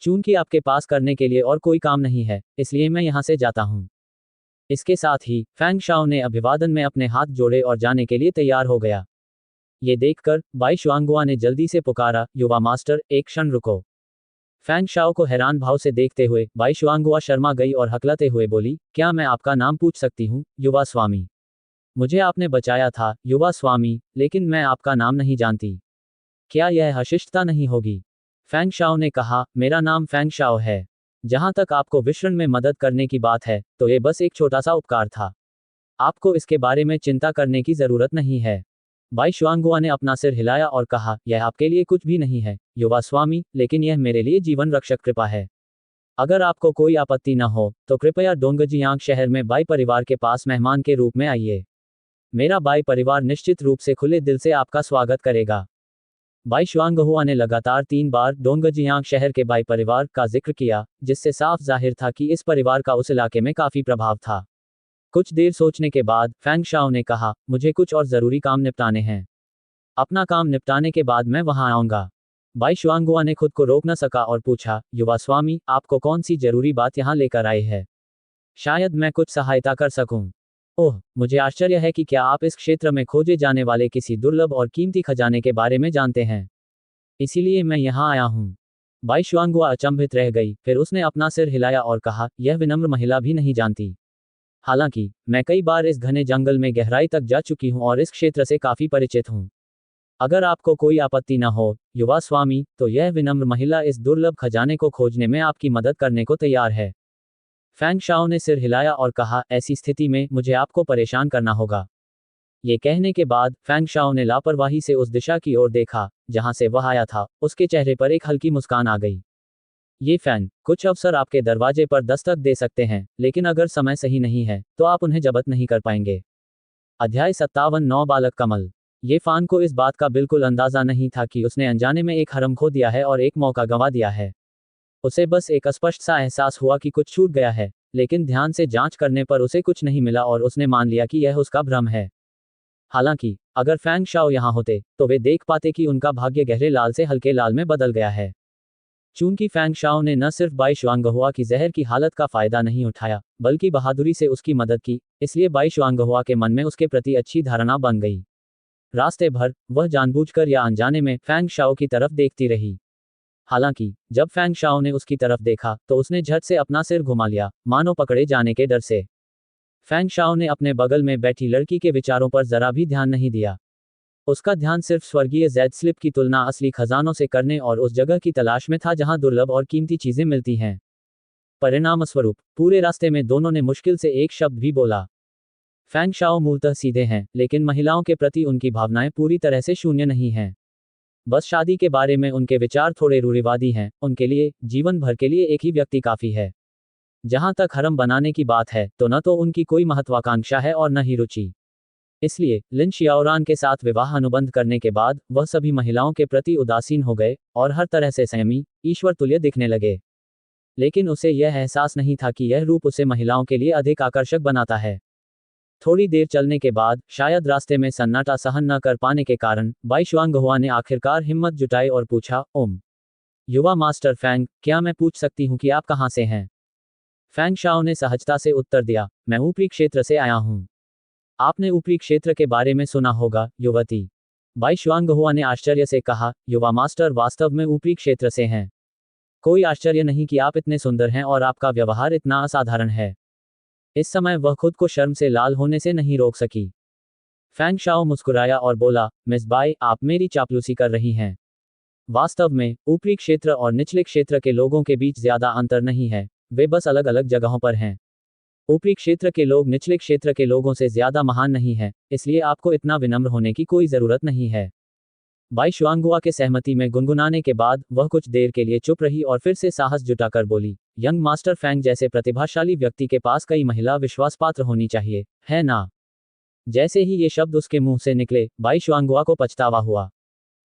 चूंकि आपके पास करने के लिए और कोई काम नहीं है, इसलिए मैं यहां से जाता हूं। इसके साथ ही फैंग शाओ ने अभिवादन में अपने हाथ जोड़े और जाने के लिए तैयार हो गया। ये देखकर बाई शुआंगुआ ने जल्दी से पुकारा, युवा मास्टर, एक क्षण रुको। फैंग शाओ को हैरान भाव से देखते हुए बाई शुआंगुआ शर्मा गई और हकलाते हुए बोली, क्या मैं आपका नाम पूछ सकती हूँ, युवा स्वामी? मुझे आपने बचाया था, युवा स्वामी, लेकिन मैं आपका नाम नहीं जानती। क्या यह अशिष्टता नहीं होगी? फैंग शाओ ने कहा, मेरा नाम फैंग शाओ है। जहां तक आपको विषण में मदद करने की बात है, तो ये बस एक छोटा सा उपकार था। आपको इसके बारे में चिंता करने की जरूरत नहीं है। बाई शुआंगुआ ने अपना सिर हिलाया और कहा, यह आपके लिए कुछ भी नहीं है, युवा स्वामी, लेकिन यह मेरे लिए जीवन रक्षक कृपा है। अगर आपको कोई आपत्ति न हो, तो कृपया डोंगजियांग शहर में बाई परिवार के पास मेहमान के रूप में आइए। मेरा बाई परिवार निश्चित रूप से खुले दिल से आपका स्वागत करेगा। बाई शुआंगहुआ ने लगातार 3 बार डोंगजियांग शहर के बाई परिवार का जिक्र किया, जिससे साफ जाहिर था कि इस परिवार का उस इलाके में काफी प्रभाव था। कुछ देर सोचने के बाद फैंग शाओ ने कहा, मुझे कुछ और जरूरी काम निपटाने हैं। अपना काम निपटाने के बाद मैं वहां आऊंगा। बाई शुआंगुआ ने खुद को रोक न सका और पूछा, युवा स्वामी, आपको कौन सी जरूरी बात यहां लेकर आए हैं? शायद मैं कुछ सहायता कर सकूं। ओह, मुझे आश्चर्य है कि क्या आप इस क्षेत्र में खोजे जाने वाले किसी दुर्लभ और कीमती खजाने के बारे में जानते हैं। इसीलिए मैं यहाँ आया हूँ। बाई शुआंगुआ अचंभित रह गई, फिर उसने अपना सिर हिलाया और कहा, यह विनम्र महिला भी नहीं जानती। हालांकि मैं कई बार इस घने जंगल में गहराई तक जा चुकी हूं और इस क्षेत्र से काफी परिचित हूं। अगर आपको कोई आपत्ति न हो, युवा स्वामी, तो यह विनम्र महिला इस दुर्लभ खजाने को खोजने में आपकी मदद करने को तैयार है। फैंग शाओ ने सिर हिलाया और कहा, ऐसी स्थिति में मुझे आपको परेशान करना होगा। ये कहने के बाद फैंग शाओ ने लापरवाही से उस दिशा की ओर देखा जहां से वह आया था। उसके चेहरे पर एक हल्की मुस्कान आ गई। ये फैन कुछ अवसर आपके दरवाजे पर दस्तक दे सकते हैं, लेकिन अगर समय सही नहीं है तो आप उन्हें जब्त नहीं कर पाएंगे। अध्याय 57 9 बालक कमल। ये फान को इस बात का बिल्कुल अंदाजा नहीं था कि उसने अनजाने में एक हरम खो दिया है और एक मौका गंवा दिया है। उसे बस एक अस्पष्ट सा एहसास हुआ कि कुछ छूट गया है, लेकिन ध्यान से जांच करने पर उसे कुछ नहीं मिला और उसने मान लिया कि यह उसका भ्रम है। हालांकि अगर फैंग शाओ यहाँ होते तो वे देख पाते कि उनका भाग्य गहरे लाल से हल्के लाल में बदल गया है। चूंकि फैंग शाओ ने न सिर्फ बाई शुआंगहुआ की जहर की हालत का फायदा नहीं उठाया, बल्कि बहादुरी से उसकी मदद की, इसलिए बाई शुआंगहुआ के मन में उसके प्रति अच्छी धारणा बन गई। रास्ते भर वह जानबूझकर या अनजाने में फैंग शाओ की तरफ देखती रही। हालांकि जब फैंग शाओ ने उसकी तरफ देखा तो उसने झट से अपना सिर घुमा लिया, मानो पकड़े जाने के डर से। फैंग शाओ ने अपने बगल में बैठी लड़की के विचारों पर जरा भी ध्यान नहीं दिया। उसका ध्यान सिर्फ स्वर्गीय ज़ेड स्लिप की तुलना असली खजानों से करने और उस जगह की तलाश में था जहां दुर्लभ और कीमती चीजें मिलती हैं। परिणामस्वरूप पूरे रास्ते में दोनों ने मुश्किल से एक शब्द भी बोला। फैंग शाओ मूलतः सीधे हैं, लेकिन महिलाओं के प्रति उनकी भावनाएं पूरी तरह से शून्य नहीं हैं। बस शादी के बारे में उनके विचार थोड़े रूढ़िवादी हैं। उनके लिए जीवन भर के लिए एक ही व्यक्ति काफी है। जहां तक हरम बनाने की बात है, तो न तो उनकी कोई महत्वाकांक्षा है और न ही रुचि। इसलिए लिन शियाओरान के साथ विवाह अनुबंध करने के बाद वह सभी महिलाओं के प्रति उदासीन हो गए और हर तरह से संयमी, ईश्वर तुल्य दिखने लगे। लेकिन उसे यह एहसास नहीं था कि यह रूप उसे महिलाओं के लिए अधिक आकर्षक बनाता है। थोड़ी देर चलने के बाद, शायद रास्ते में सन्नाटा सहन न कर पाने के कारण, बाई शुआंगहुआ ने आखिरकार हिम्मत जुटाई और पूछा, ओम युवा मास्टर फैंग, क्या मैं पूछ सकती हूँ कि आप कहाँ से हैं? फैंग शाओ ने सहजता से उत्तर दिया, मैं ऊपरी क्षेत्र से आया हूँ। आपने ऊपरी क्षेत्र के बारे में सुना होगा, युवती। बाई शुआंगहुआ ने आश्चर्य से कहा, युवा मास्टर वास्तव में ऊपरी क्षेत्र से हैं। कोई आश्चर्य नहीं कि आप इतने सुंदर हैं और आपका व्यवहार इतना असाधारण है। इस समय वह खुद को शर्म से लाल होने से नहीं रोक सकी। फैंग शाओ मुस्कुराया और बोला, मिस बाई, आप मेरी चापलूसी कर रही हैं। वास्तव में ऊपरी क्षेत्र और निचले क्षेत्र के लोगों के बीच ज्यादा अंतर नहीं है, वे बस अलग अलग जगहों पर हैं। ऊपरी क्षेत्र के लोग निचले क्षेत्र के लोगों से ज्यादा महान नहीं हैं, इसलिए आपको इतना विनम्र होने की कोई जरूरत नहीं है। बाई शुआंगुआ के सहमति में गुनगुनाने के बाद वह कुछ देर के लिए चुप रही और फिर से साहस जुटाकर बोली, यंग मास्टर फैंग जैसे प्रतिभाशाली व्यक्ति के पास कई महिला विश्वासपात्र होनी चाहिए, है ना? जैसे ही ये शब्द उसके मुंह से निकले, बाई शुआंगुआ को पछतावा हुआ।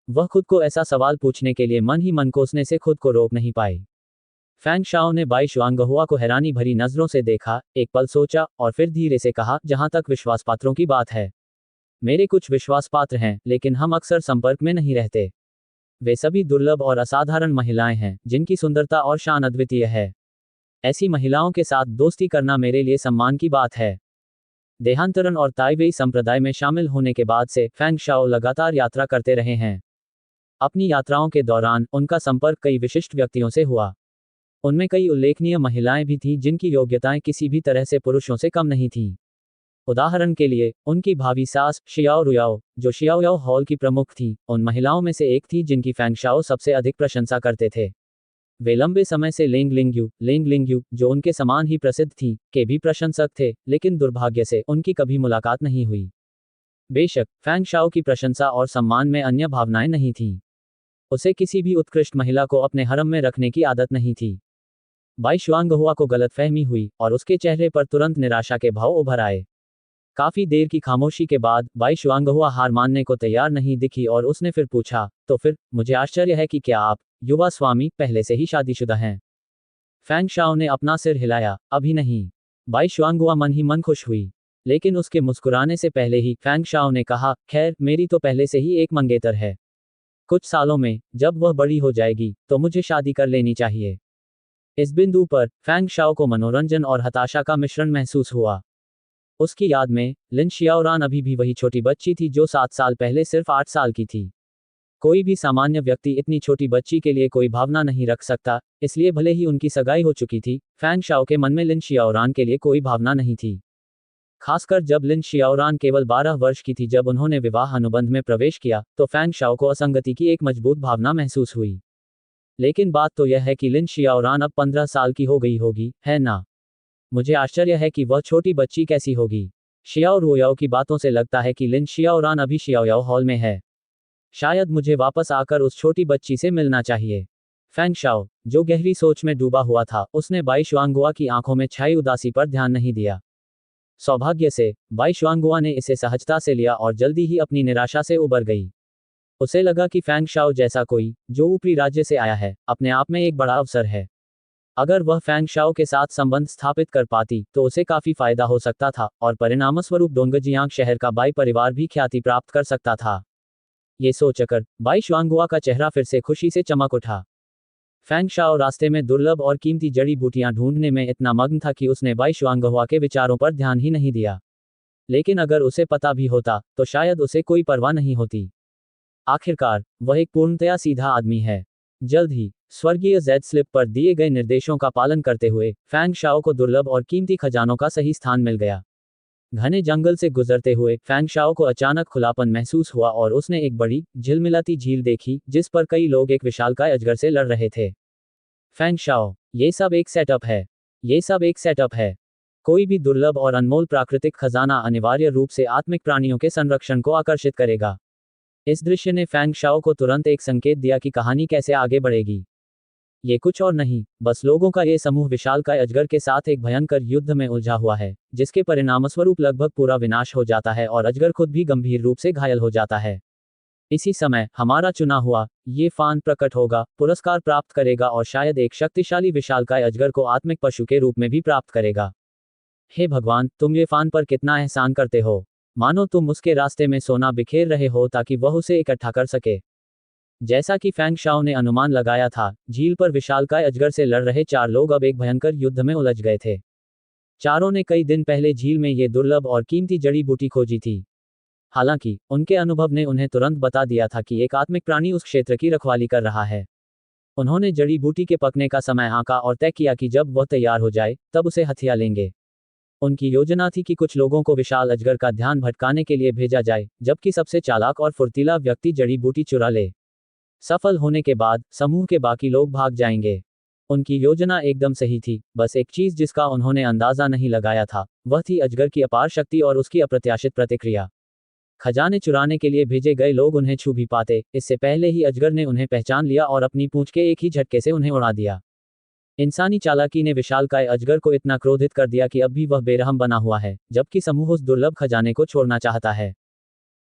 वह खुद को ऐसा सवाल पूछने के लिए मन ही मन कोसने से खुद को रोक नहीं पाई। फैंग शाओ ने बाई शुआंगहुआ को हैरानी भरी नजरों से देखा, एक पल सोचा और फिर धीरे से कहा, जहां तक विश्वासपात्रों की बात है, मेरे कुछ विश्वासपात्र हैं, लेकिन हम अक्सर संपर्क में नहीं रहते। वे सभी दुर्लभ और असाधारण महिलाएं हैं, जिनकी सुंदरता और शान अद्वितीय है। ऐसी महिलाओं के साथ दोस्ती करना मेरे लिए सम्मान की बात है। देहांतरण और ताइबेई संप्रदाय में शामिल होने के बाद से फैंग शाओ लगातार यात्रा करते रहे हैं। अपनी यात्राओं के दौरान उनका संपर्क कई विशिष्ट व्यक्तियों से हुआ। उनमें कई उल्लेखनीय महिलाएं भी थीं जिनकी योग्यताएं किसी भी तरह से पुरुषों से कम नहीं थीं। उदाहरण के लिए, उनकी भावी सास शियाओ रुयाओ, जो शियाओयाओ हॉल की प्रमुख थी, उन महिलाओं में से एक थी जिनकी फैंग शाओ सबसे अधिक प्रशंसा करते थे। वे लंबे समय से लेंग लिंगयू, जो उनके समान ही प्रसिद्ध थी, के भी प्रशंसक थे, लेकिन दुर्भाग्य से उनकी कभी मुलाकात नहीं हुई। बेशक, फैंग शाओ की प्रशंसा और सम्मान में अन्य भावनाएं नहीं थीं। उसे किसी भी उत्कृष्ट महिला को अपने हरम में रखने की आदत नहीं थी। बाई शुआंगहुआ को गलतफहमी हुई और उसके चेहरे पर तुरंत निराशा के भाव उभर आए। काफी देर की खामोशी के बाद बाई शुआंगहुआ हार मानने को तैयार नहीं दिखी और उसने फिर पूछा, तो फिर मुझे आश्चर्य है कि क्या आप, युवा स्वामी, पहले से ही शादीशुदा हैं? फैंग शाओ ने अपना सिर हिलाया, अभी नहीं। बाई शुआंगहुआ मन ही मन खुश हुई, लेकिन उसके मुस्कुराने से पहले ही फैंग शाओ ने कहा, खैर, मेरी तो पहले से ही एक मंगेतर है। कुछ सालों में, जब वह बड़ी हो जाएगी, तो मुझे शादी कर लेनी चाहिए। इस बिंदु पर फैंग शाओ को मनोरंजन और हताशा का मिश्रण महसूस हुआ। उसकी याद में लिन शियाओरान अभी भी वही छोटी बच्ची थी जो 7 साल पहले सिर्फ 8 साल की थी। कोई भी सामान्य व्यक्ति इतनी छोटी बच्ची के लिए कोई भावना नहीं रख सकता, इसलिए भले ही उनकी सगाई हो चुकी थी, फैंग शाओ के मन में लिन शियाओरान के लिए कोई भावना नहीं थी। खासकर जब लिन शियाओरान केवल 12 वर्ष की थी जब उन्होंने विवाह अनुबंध में प्रवेश किया, तो फैंग शाओ को असंगति की एक मजबूत भावना महसूस हुई। लेकिन बात तो यह है कि लिन शियाओरान अब 15 साल की हो गई होगी, है ना? मुझे आश्चर्य है कि वह छोटी बच्ची कैसी होगी। शियाओ रुयाओ की बातों से लगता है कि लिन शियाओरान अभी शियाओयाओ हॉल में है। शायद मुझे वापस आकर उस छोटी बच्ची से मिलना चाहिए। फैंग शाओ, जो गहरी सोच में डूबा हुआ था, उसने बाई शुआंगुआ की आंखों में छाई उदासी पर ध्यान नहीं दिया। सौभाग्य से, बाई शुआंगुआ ने इसे सहजता से लिया और जल्दी ही अपनी निराशा से उबर गई। उसे लगा कि फैंग शाओ जैसा कोई, जो ऊपरी राज्य से आया है, अपने आप में एक बड़ा अवसर है। अगर वह फैंग शाओ के साथ संबंध स्थापित कर पाती, तो उसे काफी फायदा हो सकता था, और परिणामस्वरूप डोंगजियांग शहर का बाई परिवार भी ख्याति प्राप्त कर सकता था। ये सोचकर बाई शुआंगुआ का चेहरा फिर से खुशी से चमक उठा। फैंग शाओ रास्ते में दुर्लभ और कीमती जड़ी बूटियां ढूंढने में इतना मग्न था कि उसने बाई शुआंगहुआ के विचारों पर ध्यान ही नहीं दिया। लेकिन अगर उसे पता भी होता, तो शायद उसे कोई परवाह नहीं होती। आखिरकार, वह एक पूर्णतया सीधा आदमी है। जल्द ही, स्वर्गीय जेड स्लिप पर दिए गए निर्देशों का पालन करते हुए, फैंग शाओ को दुर्लभ और कीमती खजानों का सही स्थान मिल गया। घने जंगल से गुजरते हुए फैंग शाओ को अचानक खुलापन महसूस हुआ और उसने एक बड़ी, झिलमिलाती झील देखी, जिस पर कई लोग एक विशालकाय अजगर से लड़ रहे थे। फैंग शाओ, ये सब एक सेटअप है। ये सब एक सेटअप है। कोई भी दुर्लभ और अनमोल प्राकृतिक खजाना अनिवार्य रूप से आत्मिक प्राणियों के संरक्षण को आकर्षित करेगा। इस दृश्य ने फैंग शाओ को तुरंत एक संकेत दिया कि कहानी कैसे आगे बढ़ेगी। ये कुछ और नहीं, बस लोगों का ये समूह विशालकाय अजगर के साथ एक भयंकर युद्ध में उलझा हुआ है, जिसके परिणामस्वरूप लगभग पूरा विनाश हो जाता है और अजगर खुद भी गंभीर रूप से घायल हो जाता है। इसी समय हमारा चुना हुआ ये फान प्रकट होगा, पुरस्कार प्राप्त करेगा और शायद एक शक्तिशाली विशालकाय अजगर को आत्मिक पशु के रूप में भी प्राप्त करेगा। हे भगवान, तुम ये फान पर कितना एहसान करते हो। मानो तुम उसके रास्ते में सोना बिखेर रहे हो ताकि वह उसे इकट्ठा कर सके। जैसा कि फैंग शाओ ने अनुमान लगाया था, झील पर विशालकाय अजगर से लड़ रहे 4 लोग अब एक भयंकर युद्ध में उलझ गए थे। चारों ने कई दिन पहले झील में ये दुर्लभ और कीमती जड़ी बूटी खोजी थी। हालांकि उनके अनुभव ने उन्हें तुरंत बता दिया था कि एक आत्मिक प्राणी उस क्षेत्र की रखवाली कर रहा है। उन्होंने जड़ी बूटी के पकने का समय आंका और तय किया कि जब वह तैयार हो जाए तब उसे हथिया लेंगे। उनकी योजना थी कि कुछ लोगों को विशाल अजगर का ध्यान भटकाने के लिए भेजा जाए, जबकि सबसे चालाक और फुर्तीला व्यक्ति जड़ी बूटी चुरा ले। सफल होने के बाद समूह के बाकी लोग भाग जाएंगे। उनकी योजना एकदम सही थी, बस एक चीज जिसका उन्होंने अंदाजा नहीं लगाया था, वह थी अजगर की अपार शक्ति और उसकी अप्रत्याशित प्रतिक्रिया। खजाने चुराने के लिए भेजे गए लोग उन्हें छू भी पाते, इससे पहले ही अजगर ने उन्हें पहचान लिया और अपनी पूंछ के एक ही झटके से उन्हें उड़ा दिया। इंसानी चालाकी ने विशालकाय अजगर को इतना क्रोधित कर दिया कि अब भी वह बेरहम बना हुआ है, जबकि समूह उस दुर्लभ खजाने को छोड़ना चाहता है।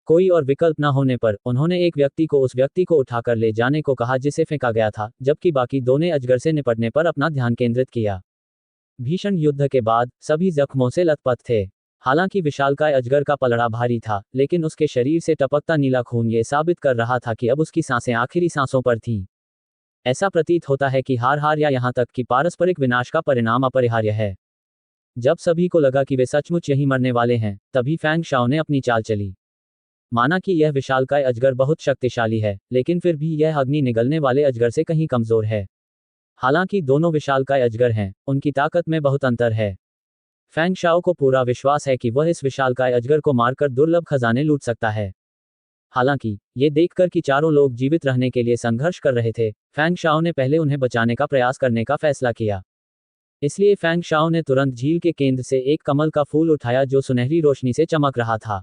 कोई और विकल्प न होने पर उन्होंने एक व्यक्ति को उस व्यक्ति को उठाकर ले जाने को कहा जिसे फेंका गया था, जबकि बाकी दोनों अजगर से निपटने पर अपना ध्यान केंद्रित किया। भीषण युद्ध के बाद सभी जख्मों से लथपथ थे। हालांकि विशालकाय अजगर का पलड़ा भारी था, लेकिन उसके शरीर से टपकता नीला खून ये साबित कर रहा था कि अब उसकी सांसें आखिरी सांसों पर थीं। ऐसा प्रतीत होता है कि हार या यहाँ तक कि पारस्परिक विनाश का परिणाम अपरिहार्य है। जब सभी को लगा कि वे सचमुच यहीं मरने वाले हैं, तभी फैंग शाओ ने अपनी चाल चली। माना कि यह विशालकाय अजगर बहुत शक्तिशाली है, लेकिन फिर भी यह अग्नि निगलने वाले अजगर से कहीं कमजोर है। हालांकि दोनों विशालकाय अजगर हैं, उनकी ताकत में बहुत अंतर है। फैंग शाओ को पूरा विश्वास है कि वह इस विशालकाय अजगर को मारकर दुर्लभ खजाने लूट सकता है। हालांकि ये देखकर कि चारों लोग जीवित रहने के लिए संघर्ष कर रहे थे, फैंग शाओ ने पहले उन्हें बचाने का प्रयास करने का फैसला किया। इसलिए फैंग शाओ ने तुरंत झील के केंद्र से एक कमल का फूल उठाया जो सुनहरी रोशनी से चमक रहा था।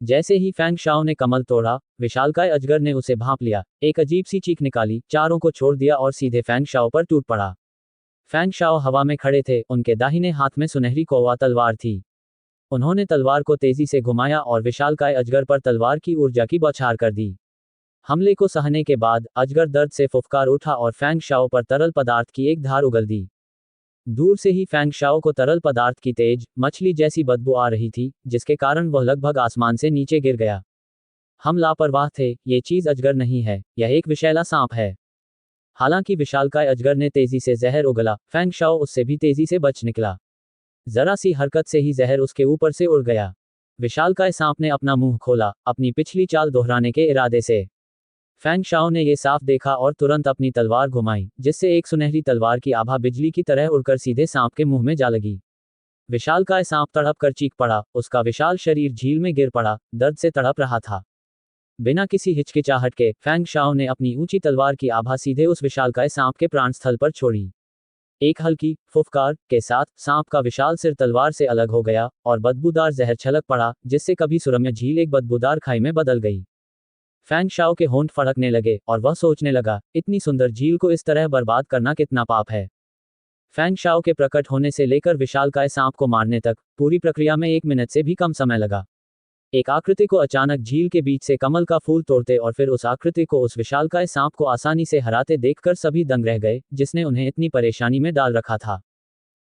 जैसे ही फैंग शाओ ने कमल तोड़ा, विशालकाय अजगर ने उसे भांप लिया, एक अजीब सी चीख निकाली, चारों को छोड़ दिया और सीधे फैंग शाओ पर टूट पड़ा। फैंग शाओ हवा में खड़े थे, उनके दाहिने हाथ में सुनहरी कौवा तलवार थी। उन्होंने तलवार को तेजी से घुमाया और विशालकाय अजगर पर तलवार की ऊर्जा की बौछार कर दी। हमले को सहने के बाद अजगर दर्द से फुफकार उठा और फैंग शाओ पर तरल पदार्थ की एक धार उगल दी। दूर से ही फैंग शाओ को तरल पदार्थ की तेज, मछली जैसी बदबू आ रही थी, जिसके कारण वह लगभग आसमान से नीचे गिर गया। हम लापरवाह थे, ये चीज अजगर नहीं है, यह एक विषैला सांप है। हालांकि विशालकाय अजगर ने तेजी से जहर उगला, फैंग शाओ उससे भी तेजी से बच निकला। जरा सी हरकत से ही जहर उसके ऊपर से उड़ गया। विशालकाय सांप ने अपना मुंह खोला, अपनी पिछली चाल दोहराने के इरादे से। फैंग शाओ ने ये साफ देखा और तुरंत अपनी तलवार घुमाई, जिससे एक सुनहरी तलवार की आभा बिजली की तरह उड़कर सीधे सांप के मुंह में जा लगी। विशालकाय सांप तड़प कर चीख पड़ा, उसका विशाल शरीर झील में गिर पड़ा, दर्द से तड़प रहा था। बिना किसी हिचकिचाहट के फैंग शाओ ने अपनी ऊंची तलवार की आभा सीधे उस विशालकाय सांप के प्राण स्थल पर छोड़ी। एक हल्की फुफकार के साथ सांप का विशाल सिर तलवार से अलग हो गया और बदबूदार जहर छलक पड़ा, जिससे कभी सुरम्य झील एक बदबूदार खाई में बदल गई। फैंग शाओ के होंठ फड़कने लगे और वह सोचने लगा, इतनी सुंदर झील को इस तरह बर्बाद करना कितना पाप है। फैंग शाओ के प्रकट होने से लेकर विशालकाय सांप को मारने तक पूरी प्रक्रिया में 1 मिनट से भी कम समय लगा। एक आकृति को अचानक झील के बीच से कमल का फूल तोड़ते और फिर उस आकृति को उस विशालकाय सांप को आसानी से हराते देखकर सभी दंग रह गए, जिसने उन्हें इतनी परेशानी में डाल रखा था।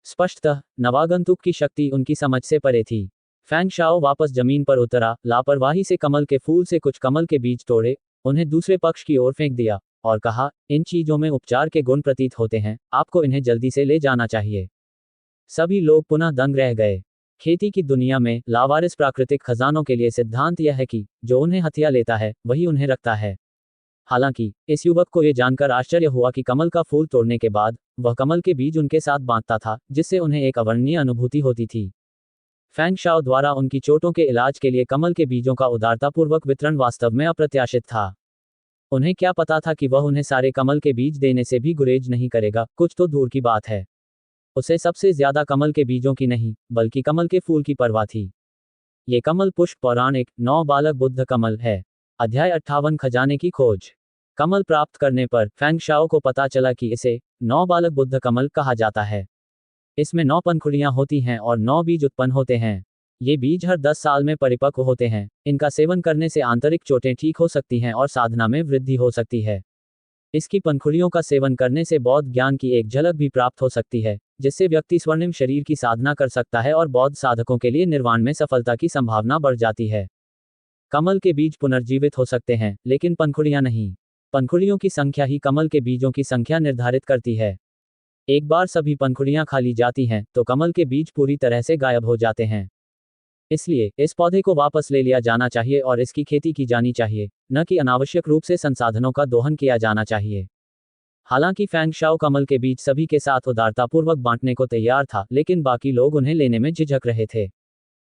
स्पष्टतः नवागंतुक की शक्ति उनकी समझ से परे थी। फैंग शाओ वापस जमीन पर उतरा, लापरवाही से कमल के फूल से कुछ कमल के बीज तोड़े, उन्हें दूसरे पक्ष की ओर फेंक दिया और कहा, इन चीजों में उपचार के गुण प्रतीत होते हैं, आपको इन्हें जल्दी से ले जाना चाहिए। सभी लोग पुनः दंग रह गए। खेती की दुनिया में लावारिस प्राकृतिक खजानों के लिए सिद्धांत यह है कि जो उन्हें हथिया लेता है वही उन्हें रखता है। हालांकि इस युवक को यह जानकर आश्चर्य हुआ कि कमल का फूल तोड़ने के बाद वह कमल के बीज उनके साथ बांटता था, जिससे उन्हें एक अवर्णनीय अनुभूति होती थी। फैंग शाओ द्वारा उनकी चोटों के इलाज के लिए कमल के बीजों का उदारतापूर्वक वितरण वास्तव में अप्रत्याशित था। उन्हें क्या पता था कि वह उन्हें सारे कमल के बीज देने से भी गुरेज नहीं करेगा, कुछ तो दूर की बात है। उसे सबसे ज्यादा कमल के बीजों की नहीं, बल्कि कमल के फूल की परवाह थी। ये कमल पुष्प पौराणिक 9 बालक बुद्ध कमल है। अध्याय 58 खजाने की खोज। कमल प्राप्त करने पर फैंग शाओ को पता चला कि इसे 9 बालक बुद्ध कमल कहा जाता है। इसमें 9 पंखुड़ियां होती हैं और 9 बीज उत्पन्न होते हैं। ये बीज हर 10 साल में परिपक्व होते हैं। इनका सेवन करने से आंतरिक चोटें ठीक हो सकती हैं और साधना में वृद्धि हो सकती है। इसकी पंखुड़ियों का सेवन करने से बौद्ध ज्ञान की एक झलक भी प्राप्त हो सकती है, जिससे व्यक्ति स्वर्णिम शरीर की साधना कर सकता है और बौद्ध साधकों के लिए निर्वाण में सफलता की संभावना बढ़ जाती है। कमल के बीज पुनर्जीवित हो सकते हैं, लेकिन पंखुड़ियां नहीं। पंखुड़ियों की संख्या ही कमल के बीजों की संख्या निर्धारित करती है। एक बार सभी पंखुड़ियां खाली जाती हैं, तो कमल के बीज पूरी तरह से गायब हो जाते हैं। इसलिए इस पौधे को वापस ले लिया जाना चाहिए और इसकी खेती की जानी चाहिए, न कि अनावश्यक रूप से संसाधनों का दोहन किया जाना चाहिए। हालांकि फैंग शाओ कमल के बीज सभी के साथ उदारतापूर्वक बांटने को तैयार था, लेकिन बाकी लोग उन्हें लेने में झिझक रहे थे।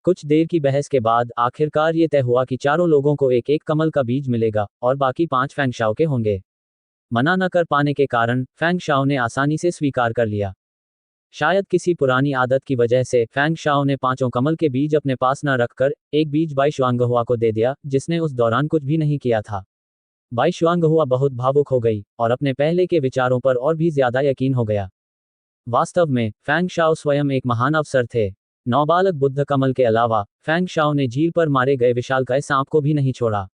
कुछ देर की बहस के बाद आखिरकार ये तय हुआ कि चारों लोगों को एक एक कमल का बीज मिलेगा और बाकी 5 फैंग शाओ के होंगे। मना न कर पाने के कारण फैंग शाओ ने आसानी से स्वीकार कर लिया। शायद किसी पुरानी आदत की वजह से फैंग शाओ ने 5 कमल के बीज अपने पास न रखकर एक बीज बाई शुआंगहुआ को दे दिया, जिसने उस दौरान कुछ भी नहीं किया था। बाई शुआंगहुआ बहुत भावुक हो गई और अपने पहले के विचारों पर और भी ज्यादा यकीन हो गया। वास्तव में फैंग शाओ स्वयं एक महान अवसर थे। 9 बालक बुद्ध कमल के अलावा फैंग शाओ ने झील पर मारे गए विशालकाय सांप को भी नहीं छोड़ा।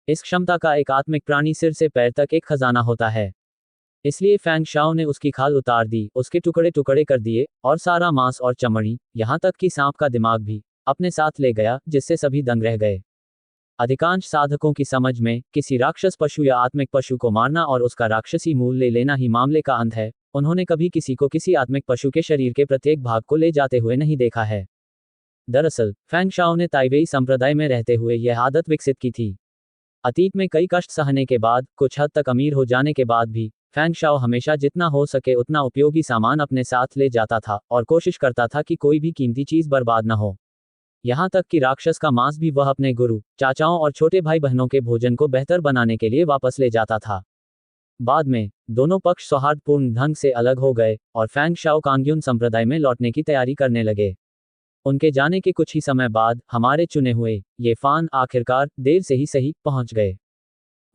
इस क्षमता का एक आत्मिक प्राणी सिर से पैर तक एक खजाना होता है। इसलिए फैंग शाओ ने उसकी खाल उतार दी, उसके टुकड़े टुकड़े कर दिए और सारा मांस और चमड़ी, यहां तक कि सांप का दिमाग भी अपने साथ ले गया, जिससे सभी दंग रह गए। अधिकांश साधकों की समझ में किसी राक्षस पशु या आत्मिक पशु को मारना और उसका राक्षसी मूल ले लेना ही मामले का अंत है। उन्होंने कभी किसी को किसी आत्मिक पशु के शरीर के प्रत्येक भाग को ले जाते हुए नहीं देखा है। दरअसल फैंग शाओ ने ताइवेई संप्रदाय में रहते हुए यह आदत विकसित की थी। अतीत में कई कष्ट सहने के बाद, कुछ हद तक अमीर हो जाने के बाद भी फैंग शाओ हमेशा जितना हो सके उतना उपयोगी सामान अपने साथ ले जाता था और कोशिश करता था कि कोई भी कीमती चीज बर्बाद न हो। यहां तक कि राक्षस का मांस भी वह अपने गुरु, चाचाओं और छोटे भाई बहनों के भोजन को बेहतर बनाने के लिए वापस ले जाता था। बाद में दोनों पक्ष सौहार्दपूर्ण ढंग से अलग हो गए और फैंग शाओ कांग्यून संप्रदाय में लौटने की तैयारी करने लगे। उनके जाने के कुछ ही समय बाद हमारे चुने हुए ये फान आखिरकार देर से ही सही पहुंच गए।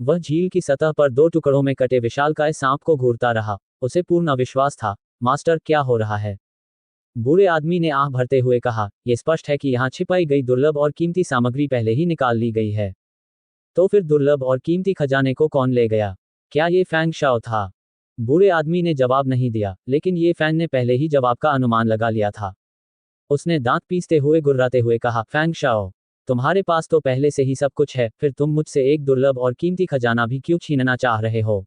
वह झील की सतह पर 2 टुकड़ों में कटे विशालकाय सांप को घूरता रहा। उसे पूर्ण अविश्वास था। मास्टर, क्या हो रहा है? बूढ़े आदमी ने आह भरते हुए कहा, यह स्पष्ट है कि यहाँ छिपाई गई दुर्लभ और कीमती सामग्री पहले ही निकाल ली गई है। तो फिर दुर्लभ और कीमती खजाने को कौन ले गया? क्या ये फैंग शाओ था? बूढ़े आदमी ने जवाब नहीं दिया, लेकिन ये फैंग ने पहले ही जवाब का अनुमान लगा लिया था। उसने दांत पीसते हुए गुर्राते हुए कहा, फैंग शाओ, तुम्हारे पास तो पहले से ही सब कुछ है, फिर तुम मुझसे एक दुर्लभ और कीमती खजाना भी क्यों छीनना चाह रहे हो?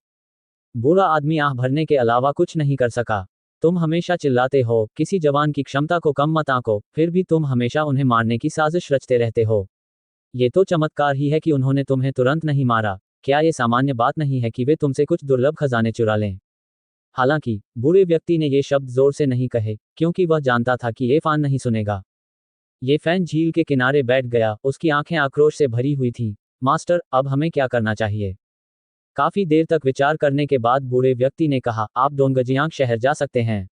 बूढ़ा आदमी आह भरने के अलावा कुछ नहीं कर सका। तुम हमेशा चिल्लाते हो, किसी जवान की क्षमता को कम मत आंको, फिर भी तुम हमेशा उन्हें मारने की साजिश रचते रहते हो। ये तो चमत्कार ही है कि उन्होंने तुम्हें तुरंत नहीं मारा। क्या ये सामान्य बात नहीं है कि वे तुमसे कुछ दुर्लभ खजाने चुरा लें? हालांकि बूढ़े व्यक्ति ने ये शब्द जोर से नहीं कहे, क्योंकि वह जानता था कि ये फान नहीं सुनेगा। ये फैन झील के किनारे बैठ गया, उसकी आंखें आक्रोश से भरी हुई थीं। मास्टर, अब हमें क्या करना चाहिए? काफी देर तक विचार करने के बाद बूढ़े व्यक्ति ने कहा, आप डोंगजियांग शहर जा सकते हैं।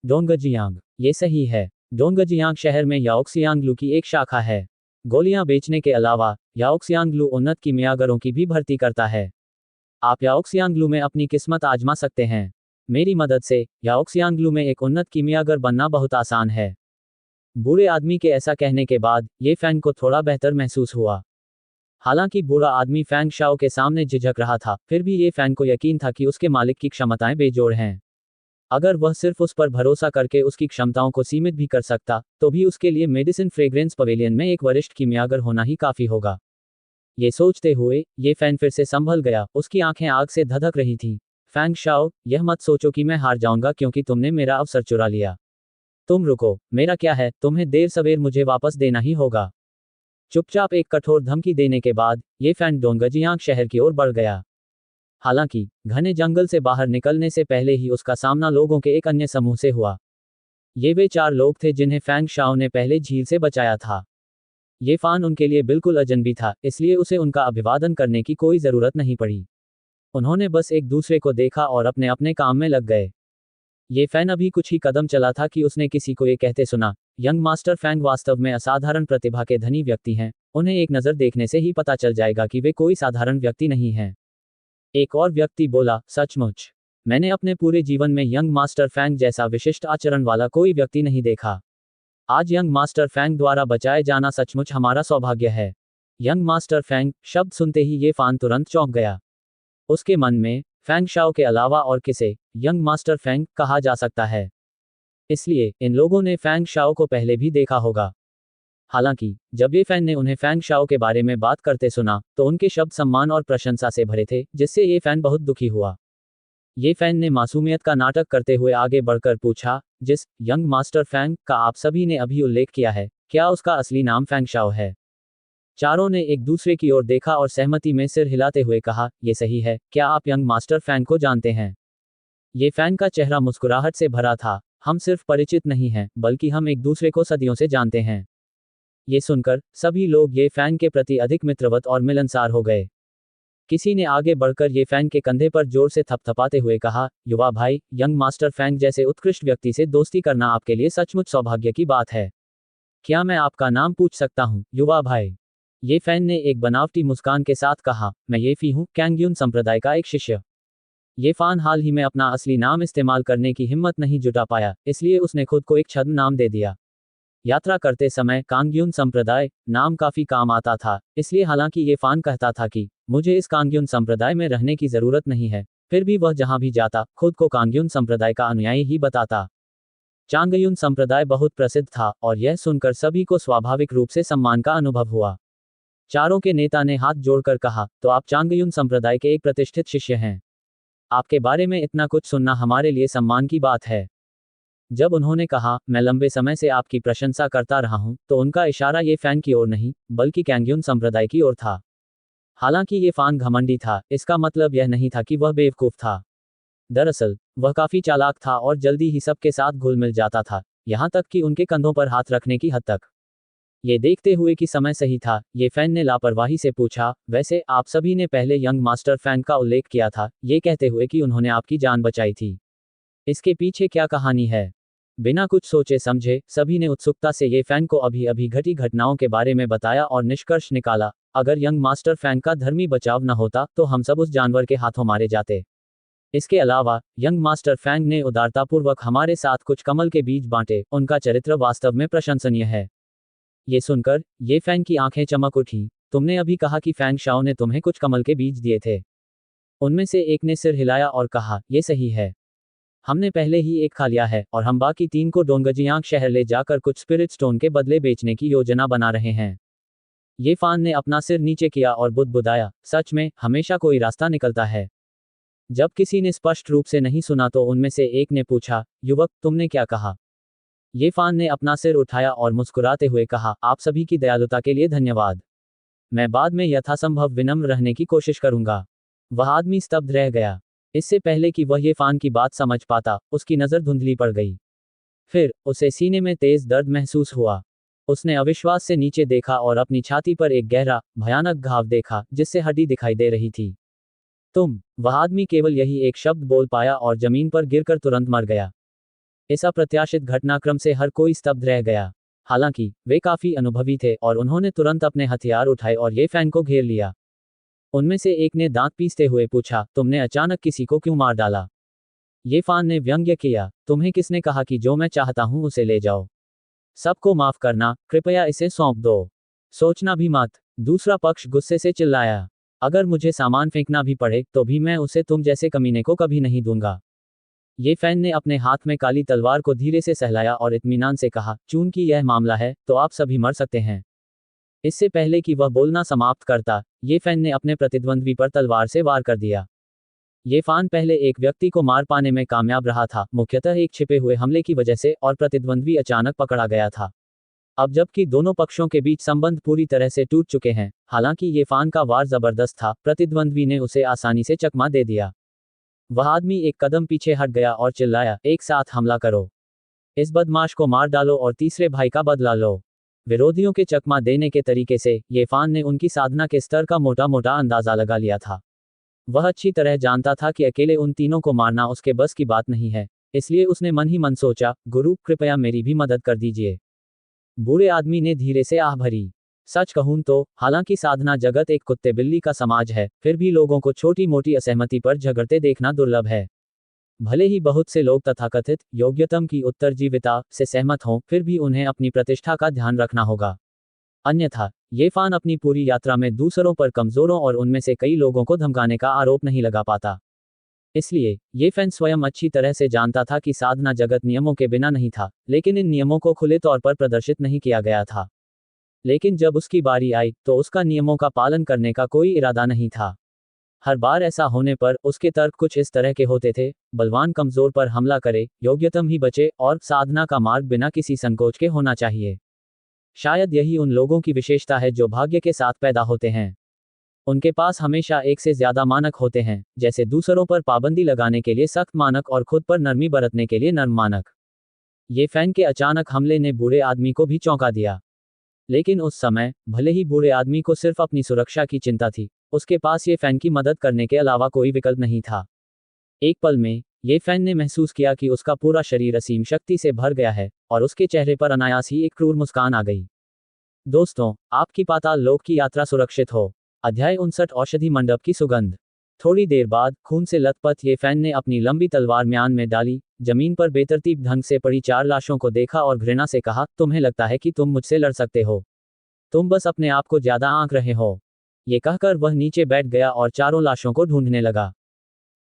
डोंगजियांग, ये सही है। डोंगजियांग शहर में याओक्सियांगलू की एक शाखा है। गोलियां बेचने के अलावा याओक्सियांगलू उन्नत कीमियागरों की भी भर्ती करता है। आप याओक्सियांगलू में अपनी किस्मत आजमा सकते हैं। मेरी मदद से याओक्सियांगलू में एक उन्नत कीमियागर बनना बहुत आसान है। बूढ़े आदमी के ऐसा कहने के बाद ये फैंग को थोड़ा बेहतर महसूस हुआ। हालांकि बूढ़ा आदमी फैंग शाओ के सामने झिझक रहा था, फिर भी ये फैंग को यकीन था कि उसके मालिक की क्षमताएं बेजोड़ हैं। अगर वह सिर्फ उस पर भरोसा करके उसकी क्षमताओं को सीमित भी कर सकता, तो भी उसके लिए मेडिसिन फ्रेग्रेंस पवेलियन में एक वरिष्ठ कीमियागर होना ही काफी होगा। ये सोचते हुए ये फैंग फिर से संभल गया, उसकी आंखें आग से धधक रही थीं। फैंग शाओ, यह मत सोचो कि मैं हार जाऊंगा क्योंकि तुमने मेरा अवसर चुरा लिया। तुम रुको, मेरा क्या है, तुम्हें देर सवेर मुझे वापस देना ही होगा। चुपचाप एक कठोर धमकी देने के बाद ये फैंग डोंगजियांग शहर की ओर बढ़ गया। हालांकि घने जंगल से बाहर निकलने से पहले ही उसका सामना लोगों के एक अन्य समूह से हुआ। ये वे 4 लोग थे जिन्हें फैंग शाओ ने पहले झील से बचाया था। ये फान उनके लिए बिल्कुल अजनबी था, इसलिए उसे उनका अभिवादन करने की कोई जरूरत नहीं पड़ी। उन्होंने बस एक दूसरे को देखा और अपने अपने काम में लग गए। ये फैन अभी कुछ ही कदम चला था कि उसने किसी को ये कहते सुना, यंग मास्टर फैंग वास्तव में असाधारण प्रतिभा के धनी व्यक्ति हैं। उन्हें एक नज़र देखने से ही पता चल जाएगा कि वे कोई साधारण व्यक्ति नहीं हैं। एक और व्यक्ति बोला, सचमुच मैंने अपने पूरे जीवन में यंग मास्टर फैंग जैसा विशिष्ट आचरण वाला कोई व्यक्ति नहीं देखा। आज यंग मास्टर फैंग द्वारा बचाए जाना सचमुच हमारा सौभाग्य है। यंग मास्टर फैंग शब्द सुनते ही ये फान तुरंत चौंक गया। उसके मन में फैंग शाओ के अलावा और किसे यंग मास्टर फैंग कहा जा सकता है, इसलिए इन लोगों ने फैंग शाओ को पहले भी देखा होगा। हालांकि जब ये फैन ने उन्हें फैंग शाओ के बारे में बात करते सुना तो उनके शब्द सम्मान और प्रशंसा से भरे थे, जिससे ये फैन बहुत दुखी हुआ। ये फैन ने मासूमियत का नाटक करते हुए आगे बढ़कर पूछा, जिस यंग मास्टर फैंग का आप सभी ने अभी उल्लेख किया है, क्या उसका असली नाम फैंग शाओ है? चारों ने एक दूसरे की ओर देखा और सहमति में सिर हिलाते हुए कहा, ये सही है, क्या आप यंग मास्टर फैंग को जानते हैं? ये फैन का चेहरा मुस्कुराहट से भरा था। हम सिर्फ परिचित नहीं हैं, बल्कि हम एक दूसरे को सदियों से जानते हैं। ये सुनकर सभी लोग ये फैन के प्रति अधिक मित्रवत और मिलनसार हो गए। किसी ने आगे बढ़कर ये फैन के कंधे पर जोर से थपथपाते हुए कहा, युवा भाई, यंग मास्टर फैंग जैसे उत्कृष्ट व्यक्ति से दोस्ती करना आपके लिए सचमुच सौभाग्य की बात है। क्या मैं आपका नाम पूछ सकता हूँ, युवा भाई? ये फैन ने एक बनावटी मुस्कान के साथ कहा, मैं ये फी हूँ, कैंग्यून संप्रदाय का एक शिष्य। ये फान हाल ही में अपना असली नाम इस्तेमाल करने की हिम्मत नहीं जुटा पाया, इसलिए उसने खुद को एक छद्म नाम दे दिया। यात्रा करते समय कांग्यून संप्रदाय नाम काफी काम आता था, इसलिए हालांकि ये फान कहता था कि मुझे इस कांग्यून संप्रदाय में रहने की जरूरत नहीं है, फिर भी वह जहां भी जाता खुद को कांग्यून संप्रदाय का अनुयायी ही बताता। चांगयून संप्रदाय बहुत प्रसिद्ध था और यह सुनकर सभी को स्वाभाविक रूप से सम्मान का अनुभव हुआ। चारों के नेता ने हाथ जोड़कर कहा, तो आप चांगयून संप्रदाय के एक प्रतिष्ठित शिष्य हैं। आपके बारे में इतना कुछ सुनना हमारे लिए सम्मान की बात है। जब उन्होंने कहा, मैं लंबे समय से आपकी प्रशंसा करता रहा हूं, तो उनका इशारा ये फैन की ओर नहीं, बल्कि कैंग्यून संप्रदाय की ओर था। हालांकि ये फान घमंडी था, इसका मतलब यह नहीं था कि वह बेवकूफ था। दरअसल वह काफी चालाक था और जल्दी ही सबके साथ घुल मिल जाता था, यहां तक कि उनके कंधों पर हाथ रखने की हद तक। ये देखते हुए कि समय सही था, ये फैन ने लापरवाही से पूछा, वैसे आप सभी ने पहले यंग मास्टर फैंग का उल्लेख किया था, ये कहते हुए कि उन्होंने आपकी जान बचाई थी। इसके पीछे क्या कहानी है? बिना कुछ सोचे समझे सभी ने उत्सुकता से ये फैन को अभी अभी घटी घटनाओं के बारे में बताया और निष्कर्ष निकाला, अगर यंग मास्टर फैंग का धर्मी बचाव न होता तो हम सब उस जानवर के हाथों मारे जाते। इसके अलावा यंग मास्टर फैंग ने उदारतापूर्वक हमारे साथ कुछ कमल के बीज बांटे, उनका चरित्र वास्तव में प्रशंसनीय है। ये सुनकर ये फैंग की आंखें चमक उठी। तुमने अभी कहा कि फैंग शाओ ने तुम्हें कुछ कमल के बीज दिए थे। उनमें से एक ने सिर हिलाया और कहा, ये सही है। हमने पहले ही एक खा लिया है और हम बाकी 3 को डोंगजियांग शहर ले जाकर कुछ स्पिरिट स्टोन के बदले बेचने की योजना बना रहे हैं। ये फान ने अपना सिर नीचे किया और बुदबुदाया, सच में हमेशा कोई रास्ता निकलता है। जब किसी ने स्पष्ट रूप से नहीं सुना तो उनमें से एक ने पूछा, युवक, तुमने क्या कहा? ये फान ने अपना सिर उठाया और मुस्कुराते हुए कहा, आप सभी की दयालुता के लिए धन्यवाद। मैं बाद में यथासंभव विनम्र रहने की कोशिश करूंगा। वह आदमी स्तब्ध रह गया। इससे पहले कि वह ये फान की बात समझ पाता, उसकी नज़र धुंधली पड़ गई। फिर उसे सीने में तेज दर्द महसूस हुआ। उसने अविश्वास से नीचे देखा और अपनी छाती पर एक गहरा, भयानक घाव देखा, जिससे हड्डी दिखाई दे रही थी। वह आदमी केवल यही एक शब्द बोल पाया और जमीन पर गिरकर तुरंत मर गया। इस अप्रत्याशित घटनाक्रम से हर कोई स्तब्ध रह गया। हालांकि वे काफी अनुभवी थे और उन्होंने तुरंत अपने हथियार उठाए और ये फैन को घेर लिया। उनमें से एक ने दांत पीसते हुए पूछा, तुमने अचानक किसी को क्यों मार डाला? ये फान ने व्यंग्य किया, तुम्हें किसने कहा कि जो मैं चाहता हूं उसे ले जाओ? सबको माफ करना, कृपया इसे सौंप दो। सोचना भी मत। दूसरा पक्ष गुस्से से चिल्लाया, अगर मुझे सामान फेंकना भी पड़े तो भी मैं उसे तुम जैसे कमीने को कभी नहीं दूंगा। ये फैन ने अपने हाथ में काली तलवार को धीरे से सहलाया और इत्मीनान से कहा, चूंकि यह मामला है तो आप सभी मर सकते हैं। इससे पहले कि वह बोलना समाप्त करता, ये फैन ने अपने प्रतिद्वंद्वी पर तलवार से वार कर दिया। ये फान पहले एक व्यक्ति को मार पाने में कामयाब रहा था, मुख्यतः एक छिपे हुए हमले की वजह से, और प्रतिद्वंद्वी अचानक पकड़ा गया था। अब जबकि दोनों पक्षों के बीच संबंध पूरी तरह से टूट चुके हैं, हालांकि ये फान का वार जबरदस्त था, प्रतिद्वंद्वी ने उसे आसानी से चकमा दे दिया। वह आदमी एक कदम पीछे हट गया और चिल्लाया, एक साथ हमला करो। इस बदमाश को मार डालो और तीसरे भाई का बदला लो। विरोधियों के चकमा देने के तरीके से ये फान ने उनकी साधना के स्तर का मोटा मोटा अंदाजा लगा लिया था। वह अच्छी तरह जानता था कि अकेले उन तीनों को मारना उसके बस की बात नहीं है, इसलिए उसने मन ही मन सोचा, गुरु कृपया मेरी भी मदद कर दीजिए। बूढ़े आदमी ने धीरे से आह भरी। सच कहूं तो हालांकि साधना जगत एक कुत्ते बिल्ली का समाज है, फिर भी लोगों को छोटी मोटी असहमति पर झगड़ते देखना दुर्लभ है। भले ही बहुत से लोग तथाकथित योग्यतम की उत्तरजीविता से सहमत हों, फिर भी उन्हें अपनी प्रतिष्ठा का ध्यान रखना होगा। अन्यथा ये फैन अपनी पूरी यात्रा में दूसरों पर कमजोरों और उनमें से कई लोगों को धमकाने का आरोप नहीं लगा पाता। इसलिए ये फैन स्वयं अच्छी तरह से जानता था कि साधना जगत नियमों के बिना नहीं था, लेकिन इन नियमों को खुले तौर पर प्रदर्शित नहीं किया गया था। लेकिन जब उसकी बारी आई तो उसका नियमों का पालन करने का कोई इरादा नहीं था। हर बार ऐसा होने पर उसके तर्क कुछ इस तरह के होते थे: बलवान कमजोर पर हमला करे, योग्यतम ही बचे, और साधना का मार्ग बिना किसी संकोच के होना चाहिए। शायद यही उन लोगों की विशेषता है जो भाग्य के साथ पैदा होते हैं। उनके पास हमेशा एक से ज्यादा मानक होते हैं, जैसे दूसरों पर पाबंदी लगाने के लिए सख्त मानक और खुद पर नरमी बरतने के लिए नर्म मानक। ये फैन के अचानक हमले ने बूढ़े आदमी को भी चौंका दिया। लेकिन उस समय भले ही बूढ़े आदमी को सिर्फ अपनी सुरक्षा की चिंता थी, उसके पास ये फैन की मदद करने के अलावा कोई विकल्प नहीं था। एक पल में ये फैन ने महसूस किया कि उसका पूरा शरीर असीम शक्ति से भर गया है, और उसके चेहरे पर अनायास ही एक क्रूर मुस्कान आ गई। दोस्तों, आपकी पाताल लोक की यात्रा सुरक्षित हो। अध्याय 59, औषधि मंडप की सुगंध। थोड़ी देर बाद खून से लथपथ ये फैन ने अपनी लंबी तलवार म्यान में डाली, जमीन पर बेतरतीब ढंग से पड़ी 4 लाशों को देखा और घृणा से कहा, तुम्हें लगता है कि तुम मुझसे लड़ सकते हो? तुम बस अपने आप को ज्यादा आंक रहे हो। ये कहकर वह नीचे बैठ गया और चारों लाशों को ढूंढने लगा।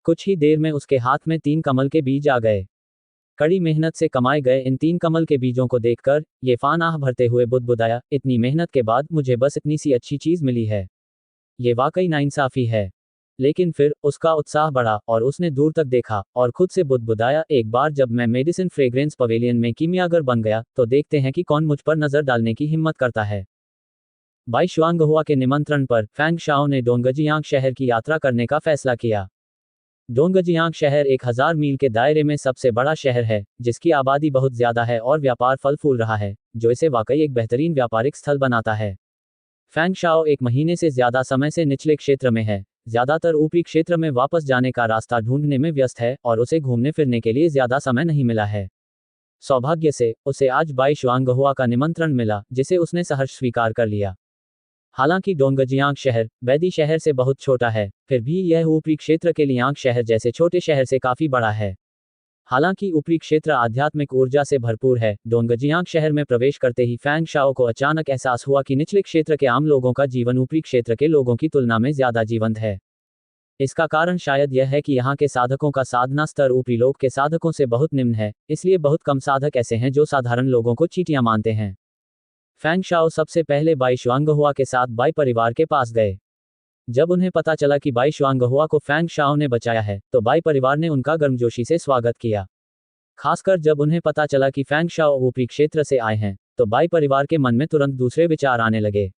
कुछ ही देर में उसके हाथ में 3 कमल के बीज आ गए। कड़ी मेहनत से कमाए गए इन 3 कमल के बीजों को देखकर ये फान आह भरते हुए बुदबुदाया, इतनी मेहनत के बाद मुझे बस इतनी सी अच्छी चीज मिली है। ये वाकई नाइंसाफी है। लेकिन फिर उसका उत्साह बढ़ा और उसने दूर तक देखा और खुद से बुदबुदाया, एक बार जब मैं मेडिसिन फ्रेग्रेंस पवेलियन में कीमियागर बन गया तो देखते हैं कि कौन मुझ पर नजर डालने की हिम्मत करता है। बाई शुआंगहुआ के निमंत्रण पर फैंग शाओ ने डोंगजियांग शहर की यात्रा करने का फैसला किया। डोंगजियांग शहर 1000 मील के दायरे में सबसे बड़ा शहर है, जिसकी आबादी बहुत ज्यादा है और व्यापार फल फूल रहा है, जो इसे वाकई एक बेहतरीन व्यापारिक स्थल बनाता है। फैंग शाओ 1 महीने से ज्यादा समय से निचले क्षेत्र में है, ज्यादातर ऊपरी क्षेत्र में वापस जाने का रास्ता ढूंढने में व्यस्त है और उसे घूमने फिरने के लिए ज्यादा समय नहीं मिला है। सौभाग्य से उसे आज बाई शुआंगहुआ का निमंत्रण मिला, जिसे उसने सहर्ष स्वीकार कर लिया। हालांकि डोंगजियांग शहर बैदी शहर से बहुत छोटा है, फिर भी यह ऊपरी क्षेत्र के लियांग शहर जैसे छोटे शहर से काफी बड़ा है। हालांकि ऊपरी क्षेत्र आध्यात्मिक ऊर्जा से भरपूर है, डोंगजियांग शहर में प्रवेश करते ही फैंग शाओ को अचानक एहसास हुआ कि निचले क्षेत्र के आम लोगों का जीवन ऊपरी क्षेत्र के लोगों की तुलना में ज्यादा जीवंत है। इसका कारण शायद यह है कि यहाँ के साधकों का साधना स्तर ऊपरी लोक के साधकों से बहुत निम्न है, इसलिए बहुत कम साधक ऐसे हैं जो साधारण लोगों को चींटियां मानते हैं। फैंग शाओ सबसे पहले बाई शुआंगहुआ के साथ बाई परिवार के पास गए। जब उन्हें पता चला कि बाई शुआंगहुआ को फैंग शाओ ने बचाया है, तो बाई परिवार ने उनका गर्मजोशी से स्वागत किया। खासकर जब उन्हें पता चला कि फैंग शाओ ऊपरी क्षेत्र से आए हैं, तो बाई परिवार के मन में तुरंत दूसरे विचार आने लगे।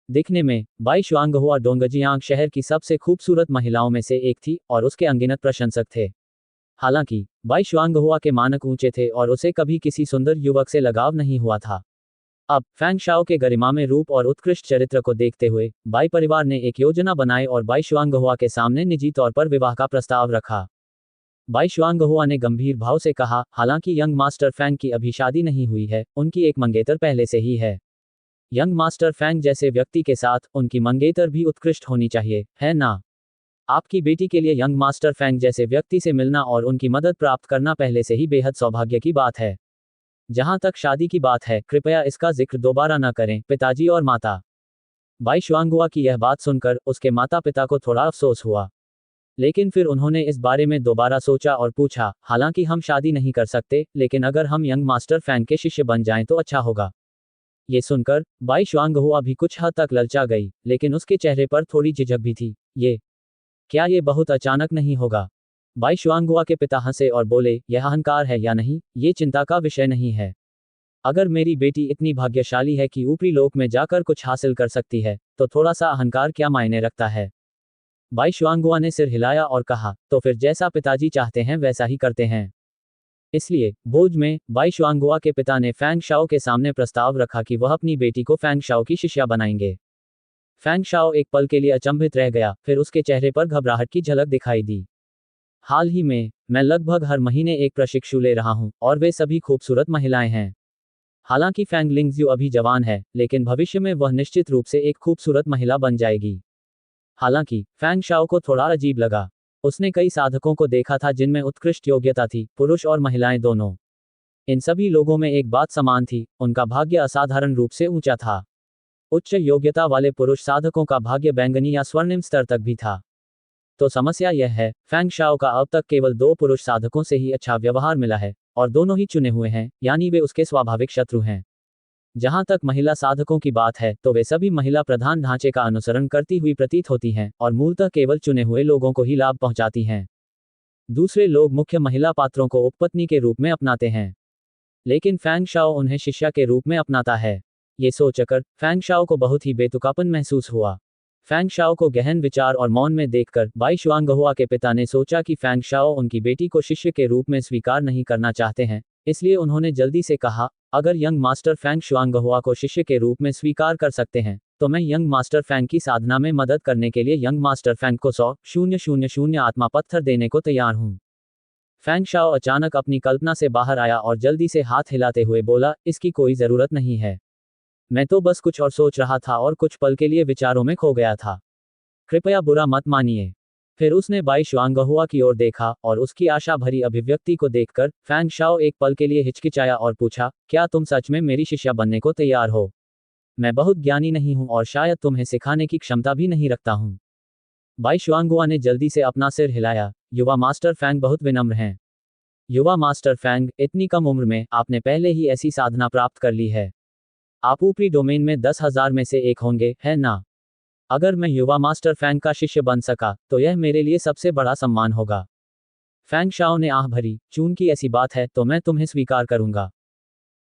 दिखने में बाई शुआंगहुआ डोंगजियांग शहर की सबसे खूबसूरत महिलाओं में से एक थी और उसके अनगिनत प्रशंसक थे। हालांकि बाई शुआंगहुआ के मानक ऊंचे थे और उसे कभी किसी सुंदर युवक से लगाव नहीं हुआ था। अब फैंग शाओ के गरिमामय रूप और उत्कृष्ट चरित्र को देखते हुए बाई परिवार ने एक योजना बनाई और बाई शुआंगहुआ के सामने निजी तौर पर विवाह का प्रस्ताव रखा। बाई शुआंगहुआ ने गंभीर भाव से कहा, हालांकि यंग मास्टर फैंग की अभी शादी नहीं हुई है, उनकी एक मंगेतर पहले से ही है। यंग मास्टर फैंग जैसे व्यक्ति के साथ उनकी मंगेतर भी उत्कृष्ट होनी चाहिए, है ना? आपकी बेटी के लिए यंग मास्टर फैंग जैसे व्यक्ति से मिलना और उनकी मदद प्राप्त करना पहले से ही बेहद सौभाग्य की बात है। जहां तक शादी की बात है, कृपया इसका जिक्र दोबारा न करें, पिताजी और माता। बाई शुआंगहुआ की यह बात सुनकर उसके माता पिता को थोड़ा अफसोस हुआ, लेकिन फिर उन्होंने इस बारे में दोबारा सोचा और पूछा, हालांकि हम शादी नहीं कर सकते, लेकिन अगर हम यंग मास्टर फैंग के शिष्य बन जाएं तो अच्छा होगा। ये सुनकर बाई शुआंगहुआ भी कुछ हद तक ललचा गई, लेकिन उसके चेहरे पर थोड़ी झिझक भी थी। क्या ये बहुत अचानक नहीं होगा? बाई शुआंगहुआ के पिता हंसे और बोले, यह अहंकार है या नहीं, ये चिंता का विषय नहीं है। अगर मेरी बेटी इतनी भाग्यशाली है कि ऊपरी लोक में जाकर कुछ हासिल कर सकती है, तो थोड़ा सा अहंकार क्या मायने रखता है? बाई शुआंगहुआ ने सिर हिलाया और कहा, तो फिर जैसा पिताजी चाहते हैं वैसा ही करते हैं। इसलिए भोज में बाई शुआंगहुआ के पिता ने फैंग शाओ के सामने प्रस्ताव रखा कि वह अपनी बेटी को फैंग शाओ की शिष्या बनाएंगे। फैंग शाओ एक पल के लिए अचंभित रह गया, फिर उसके चेहरे पर घबराहट की झलक दिखाई दी। हाल ही में मैं लगभग हर महीने एक प्रशिक्षु ले रहा हूं और वे सभी खूबसूरत महिलाएं हैं। हालांकि फैंग लिंगज्यू अभी जवान है, लेकिन भविष्य में वह निश्चित रूप से एक खूबसूरत महिला बन जाएगी। हालांकि फैंग शाओ को थोड़ा अजीब लगा। उसने कई साधकों को देखा था जिनमें उत्कृष्ट योग्यता थी, पुरुष और महिलाएं दोनों। इन सभी लोगों में एक बात समान थी, उनका भाग्य असाधारण रूप से ऊंचा था। उच्च योग्यता वाले पुरुष साधकों का भाग्य बैंगनी या स्वर्णिम स्तर तक भी था। तो समस्या यह है, फैंग शाओ का अब तक केवल 2 पुरुष साधकों से ही अच्छा व्यवहार मिला है, और दोनों ही चुने हुए हैं, यानी वे उसके स्वाभाविक शत्रु हैं। जहां तक महिला साधकों की बात है, तो वे सभी महिला प्रधान ढांचे का अनुसरण करती हुई प्रतीत होती हैं, और मूलतः केवल चुने हुए लोगों को ही लाभ पहुंचाती हैं। दूसरे लोग मुख्य महिला पात्रों को उपपत्नी के रूप में अपनाते हैं, लेकिन फैंग शाओ उन्हें शिष्या के रूप में अपनाता है। ये सोचकर फैंग शाओ को बहुत ही बेतुकापन महसूस हुआ। फैंग शाओ को गहन विचार और मौन में देखकर बाई शुआंगहुआ के पिता ने सोचा कि फैंग शाओ उनकी बेटी को शिष्य के रूप में स्वीकार नहीं करना चाहते हैं, इसलिए उन्होंने जल्दी से कहा, अगर यंग मास्टर फैंग शुआंगहुआ को शिष्य के रूप में स्वीकार कर सकते हैं, तो मैं यंग मास्टर फैंग की साधना में मदद करने के लिए यंग मास्टर फैंग को 100,000 आत्मा पत्थर देने को तैयार हूं। फैंग शाओ अचानक अपनी कल्पना से बाहर आया और जल्दी से हाथ हिलाते हुए बोला, इसकी कोई जरूरत नहीं है। मैं तो बस कुछ और सोच रहा था और कुछ पल के लिए विचारों में खो गया था। कृपया बुरा मत मानिए। फिर उसने बाई शुआंगहुआ की ओर देखा और उसकी आशा भरी अभिव्यक्ति को देखकर फैंग शाओ एक पल के लिए हिचकिचाया और पूछा, क्या तुम सच में मेरी शिष्या बनने को तैयार हो? मैं बहुत ज्ञानी नहीं हूं और शायद तुम्हें सिखाने की क्षमता भी नहीं रखता हूं। बाई शुआंगहुआ ने जल्दी से अपना सिर हिलाया। युवा मास्टर फैंग बहुत विनम्र हैं। युवा मास्टर फैंग, इतनी कम उम्र में आपने पहले ही ऐसी साधना प्राप्त कर ली है। आप ऊपरी डोमेन में 10,000 में से एक होंगे, है ना? अगर मैं युवा मास्टर फैंग का शिष्य बन सका, तो यह मेरे लिए सबसे बड़ा सम्मान होगा। फैंग शाओ ने आह भरी, चून की ऐसी बात है तो मैं तुम्हें स्वीकार करूंगा।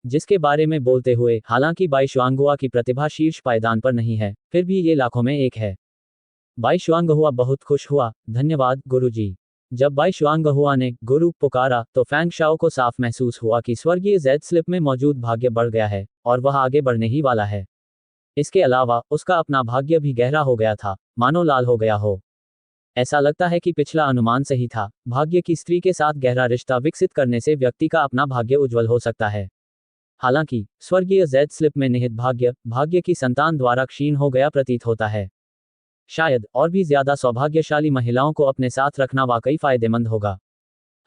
जिसके बारे में बोलते हुए, हालांकि बाई शुआंगहुआ की प्रतिभा शीर्ष पायदान पर नहीं है, फिर भी ये लाखों में एक है। बाई शुआंगहुआ बहुत खुश हुआ, धन्यवाद गुरुजी। जब बाई शुआंगहुआ ने गुरु पुकारा, तो फैंग शाओ को साफ महसूस हुआ कि स्वर्गीय जेड स्लिप में मौजूद भाग्य बढ़ गया है, और वह आगे बढ़ने ही वाला है। इसके अलावा उसका अपना भाग्य भी गहरा हो गया था, मानो लाल हो गया हो। ऐसा लगता है कि पिछला अनुमान सही था, भाग्य की स्त्री के साथ गहरा रिश्ता विकसित करने से व्यक्ति का अपना भाग्य उज्जवल हो सकता है। हालांकि स्वर्गीय जेड स्लिप में निहित भाग्य की संतान द्वारा क्षीण हो गया प्रतीत होता है। शायद और भी ज्यादा सौभाग्यशाली महिलाओं को अपने साथ रखना वाकई फायदेमंद होगा।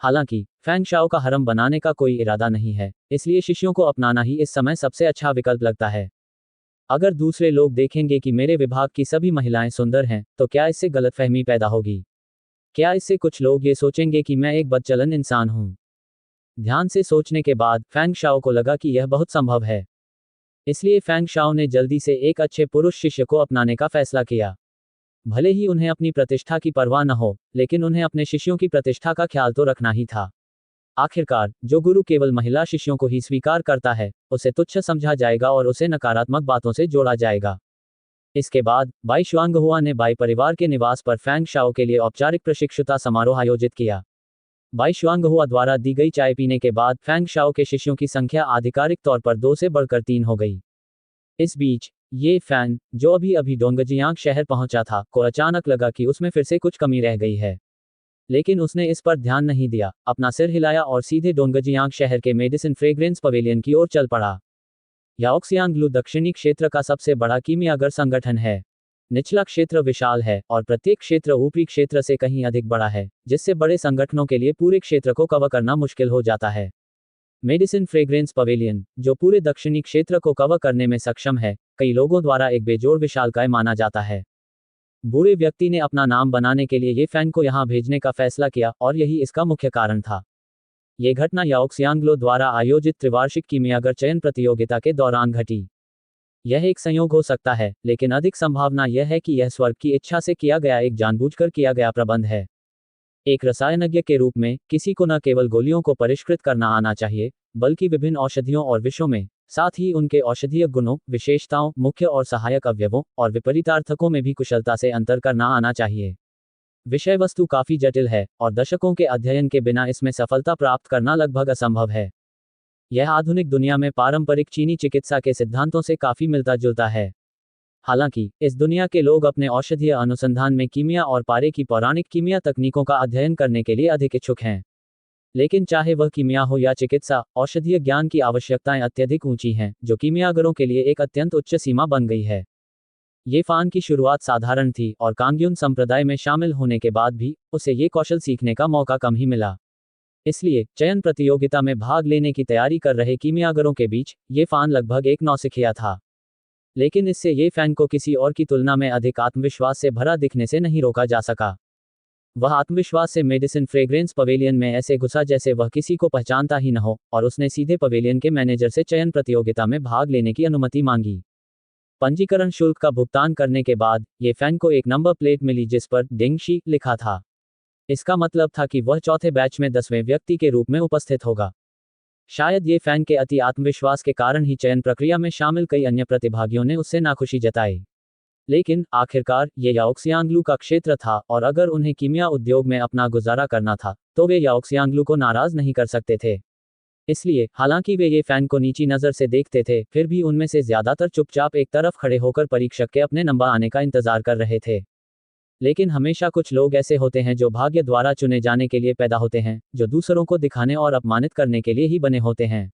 हालांकि फैंग शाओ का हरम बनाने का कोई इरादा नहीं है, इसलिए शिष्यों को अपनाना ही इस समय सबसे अच्छा विकल्प लगता है। अगर दूसरे लोग देखेंगे कि मेरे विभाग की सभी महिलाएं सुंदर हैं, तो क्या इससे गलतफहमी पैदा होगी? क्या इससे कुछ लोग ये सोचेंगे कि मैं एक बदचलन इंसान हूं? ध्यान से सोचने के बाद फैंग शाओ को लगा कि यह बहुत संभव है। इसलिए फैंग शाओ ने जल्दी से एक अच्छे पुरुष शिष्य को अपनाने का फैसला किया। भले ही उन्हें अपनी प्रतिष्ठा की परवाह न हो, लेकिन उन्हें अपने शिष्यों की प्रतिष्ठा का ख्याल तो रखना ही था। आखिरकार, जो गुरु केवल महिला शिष्यों को ही स्वीकार करता है, उसे तुच्छ समझा जाएगा और उसे नकारात्मक बातों से जोड़ा जाएगा। इसके बाद बाई शुआंगहुआ ने बाई परिवार के निवास पर फैंग शाओ के लिए औपचारिक प्रशिक्षुता समारोह आयोजित किया। बाई शुआंगहुआ द्वारा दी गई चाय पीने के बाद फैंग शाओ के शिष्यों की संख्या आधिकारिक तौर पर 2 से बढ़कर 3 हो गई। इस बीच ये फैन, जो अभी अभी डोंगजियांग शहर पहुंचा था, को अचानक लगा कि उसमें फिर से कुछ कमी रह गई है। लेकिन उसने इस पर ध्यान नहीं दिया, अपना सिर हिलाया और सीधे डोंगजियांग शहर के मेडिसिन फ्रेग्रेंस पवेलियन की ओर चल पड़ा। याओक्सियांगलू दक्षिणी क्षेत्र का सबसे बड़ा कीमियागर संगठन है। निचला क्षेत्र विशाल है और प्रत्येक क्षेत्र ऊपरी क्षेत्र से कहीं अधिक बड़ा है, जिससे बड़े संगठनों के लिए पूरे क्षेत्र को कवर करना मुश्किल हो जाता है। मेडिसिन फ्रेग्रेंस पवेलियन, जो पूरे दक्षिणी क्षेत्र को कवर करने में सक्षम है, कई लोगों द्वारा एक बेजोड़ विशालकाय माना जाता है। बूढ़े व्यक्ति ने अपना नाम बनाने के लिए ये फैन को यहां भेजने का फैसला किया, और यही इसका मुख्य कारण था। ये घटना याओक्सियांगलो द्वारा आयोजित त्रिवार्षिक कीमियागर चयन प्रतियोगिता के दौरान घटी। यह एक संयोग हो सकता है, लेकिन अधिक संभावना यह है कि यह स्वर्ग की इच्छा से किया गया एक जानबूझकर किया गया प्रबंध है। एक रसायनज्ञ के रूप में किसी को न केवल गोलियों को परिष्कृत करना आना चाहिए, बल्कि विभिन्न औषधियों और विषयों में, साथ ही उनके औषधीय गुणों, विशेषताओं, मुख्य और सहायक अवयवों और विपरीतार्थकों में भी कुशलता से अंतर करना आना चाहिए। विषय वस्तु काफी जटिल है, और दशकों के अध्ययन के बिना इसमें सफलता प्राप्त करना लगभग असंभव है। यह आधुनिक दुनिया में पारंपरिक चीनी चिकित्सा के सिद्धांतों से काफी मिलता जुलता है। हालांकि इस दुनिया के लोग अपने औषधीय अनुसंधान में कीमिया और पारे की पौराणिक कीमिया तकनीकों का अध्ययन करने के लिए अधिक इच्छुक हैं। लेकिन चाहे वह कीमिया हो या चिकित्सा, औषधीय ज्ञान की आवश्यकताएं अत्यधिक ऊंची हैं, जो कीमियागरों के लिए एक अत्यंत उच्च सीमा बन गई है। ये फान की शुरुआत साधारण थी और कांग्युन संप्रदाय में शामिल होने के बाद भी उसे ये कौशल सीखने का मौका कम ही मिला। इसलिए चयन प्रतियोगिता में भाग लेने की तैयारी कर रहे कीमियागरों के बीच ये फान लगभग एक नौसिखिया था। लेकिन इससे ये फैन को किसी और की तुलना में अधिक आत्मविश्वास से भरा दिखने से नहीं रोका जा सका। वह आत्मविश्वास से मेडिसिन फ्रेग्रेंस पवेलियन में ऐसे घुसा जैसे वह किसी को पहचानता ही न हो, और उसने सीधे पवेलियन के मैनेजर से चयन प्रतियोगिता में भाग लेने की अनुमति मांगी। पंजीकरण शुल्क का भुगतान करने के बाद ये फैन को एक नंबर प्लेट मिली जिस पर डिंगशी लिखा था। इसका मतलब था कि वह चौथे बैच में 10वें व्यक्ति के रूप में उपस्थित होगा। शायद ये फैन के अति आत्मविश्वास के कारण ही चयन प्रक्रिया में शामिल कई अन्य प्रतिभागियों ने उससे नाखुशी जताई। लेकिन आखिरकार ये याओक्सियांगलू का क्षेत्र था और अगर उन्हें कीमिया उद्योग में अपना गुजारा करना था तो वे याओक्सियांगलू को नाराज नहीं कर सकते थे। इसलिए हालांकि वे ये फैन को नीची नज़र से देखते थे, फिर भी उनमें से ज़्यादातर चुपचाप एक तरफ खड़े होकर परीक्षक के अपने नंबर आने का इंतजार कर रहे थे। लेकिन हमेशा कुछ लोग ऐसे होते हैं जो भाग्य द्वारा चुने जाने के लिए पैदा होते हैं, जो दूसरों को दिखाने और अपमानित करने के लिए ही बने होते हैं।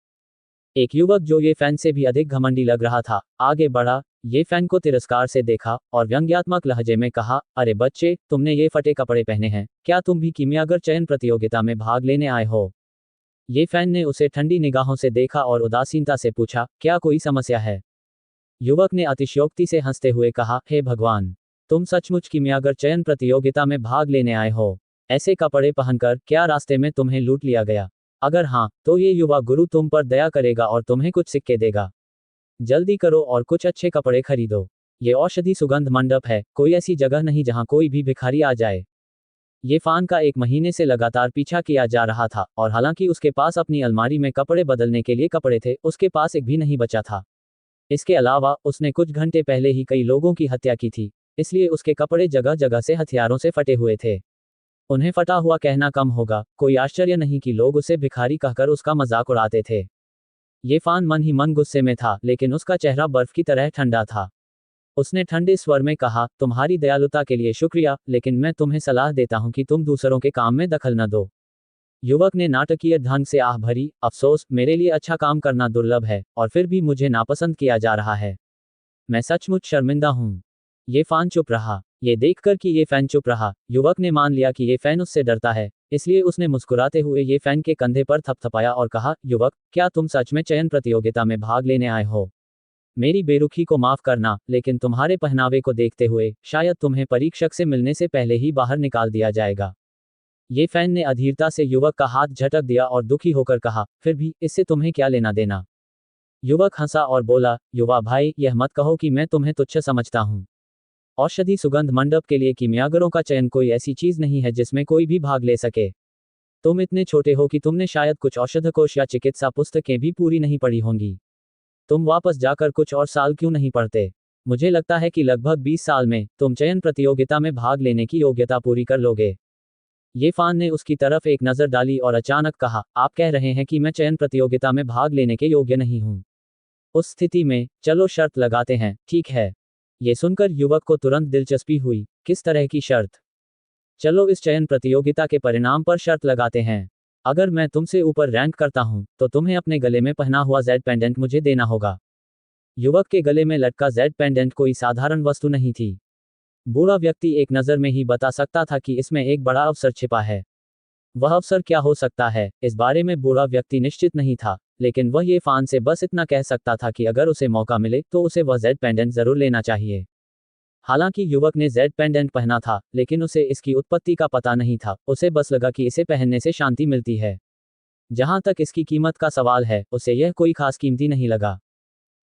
एक युवक जो ये फैन से भी अधिक घमंडी लग रहा था, आगे बढ़ा, ये फैन को तिरस्कार से देखा और व्यंग्यात्मक लहजे में कहा, अरे बच्चे, तुमने ये फटे कपड़े पहने हैं, क्या तुम भी कीमियागर चयन प्रतियोगिता में भाग लेने आए हो? ये फैन ने उसे ठंडी निगाहों से देखा और उदासीनता से पूछा, क्या कोई समस्या है? युवक ने अतिशयोक्ति से हंसते हुए कहा, हे भगवान, तुम सचमुच कीमियागर चयन प्रतियोगिता में भाग लेने आए हो? ऐसे कपड़े पहनकर क्या रास्ते में तुम्हें लूट लिया गया? अगर हाँ, तो ये युवा गुरु तुम पर दया करेगा और तुम्हें कुछ सिक्के देगा। जल्दी करो और कुछ अच्छे कपड़े खरीदो। ये औषधि सुगंध मंडप है, कोई ऐसी जगह नहीं जहां कोई भी भिखारी आ जाए। ये फान का 1 महीने से लगातार पीछा किया जा रहा था और हालांकि उसके पास अपनी अलमारी में कपड़े बदलने के लिए कपड़े थे, उसके पास एक भी नहीं बचा था। इसके अलावा उसने कुछ घंटे पहले ही कई लोगों की हत्या की थी, इसलिए उसके कपड़े जगह जगह से हथियारों से फटे हुए थे। उन्हें फटा हुआ कहना कम होगा, कोई आश्चर्य नहीं कि लोग उसे भिखारी कहकर उसका मजाक उड़ाते थे। ये फान मन ही मन गुस्से में था, लेकिन उसका चेहरा बर्फ की तरह ठंडा था। उसने ठंडे स्वर में कहा, तुम्हारी दयालुता के लिए शुक्रिया, लेकिन मैं तुम्हें सलाह देता हूं कि तुम दूसरों के काम में दखल न दो। युवक ने नाटकीय ढंग से आह भरी, अफसोस, मेरे लिए अच्छा काम करना दुर्लभ है और फिर भी मुझे नापसंद किया जा रहा है। मैं सचमुच शर्मिंदा हूं। ये फान चुप रहा। ये देखकर कि ये फैन चुप रहा, युवक ने मान लिया कि ये फैन उससे डरता है, इसलिए उसने मुस्कुराते हुए ये फैन के कंधे पर थपथपाया और कहा, युवक, क्या तुम सच में चयन प्रतियोगिता में भाग लेने आए हो? मेरी बेरुखी को माफ करना, लेकिन तुम्हारे पहनावे को देखते हुए शायद तुम्हें परीक्षक से मिलने से पहले ही बाहर निकाल दिया जाएगा। ये फैन ने अधीरता से युवक का हाथ झटक दिया और दुखी होकर कहा, फिर भी इससे तुम्हें क्या लेना देना? युवक हंसा और बोला, युवा भाई, यह मत कहो कि मैं तुम्हें तुच्छ समझता हूँ। औषधि सुगंध मंडप के लिए कीमियागरों का चयन कोई ऐसी चीज नहीं है जिसमें कोई भी भाग ले सके। तुम इतने छोटे हो कि तुमने शायद कुछ औषधकोश या चिकित्सा पुस्तकें भी पूरी नहीं पढ़ी होंगी। तुम वापस जाकर कुछ और साल क्यों नहीं पढ़ते? मुझे लगता है कि लगभग 20 साल में तुम चयन प्रतियोगिता में भाग लेने की योग्यता पूरी कर लोगे। ये फान ने उसकी तरफ एक नज़र डाली और अचानक कहा, आप कह रहे हैं कि मैं चयन प्रतियोगिता में भाग लेने के योग्य नहीं हूँ? उस स्थिति में चलो शर्त लगाते हैं, ठीक है? ये सुनकर युवक को तुरंत दिलचस्पी हुई। किस तरह की शर्त? चलो इस चयन प्रतियोगिता के परिणाम पर शर्त लगाते हैं। अगर मैं तुमसे ऊपर रैंक करता हूं, तो तुम्हें अपने गले में पहना हुआ जेड पेंडेंट मुझे देना होगा। युवक के गले में लटका जेड पेंडेंट कोई साधारण वस्तु नहीं थी। बूढ़ा व्यक्ति एक नज़र में ही बता सकता था कि इसमें एक बड़ा अवसर छिपा है। वह अवसर क्या हो सकता है, इस बारे में बूढ़ा व्यक्ति निश्चित नहीं था, लेकिन वह ये फान से बस इतना कह सकता था कि अगर उसे मौका मिले तो उसे वह जेड पेंडेंट जरूर लेना चाहिए। हालांकि युवक ने जेड पेंडेंट पहना था, लेकिन उसे इसकी उत्पत्ति का पता नहीं था। उसे बस लगा कि इसे पहनने से शांति मिलती है। जहां तक इसकी कीमत का सवाल है, उसे यह कोई खास कीमती नहीं लगा।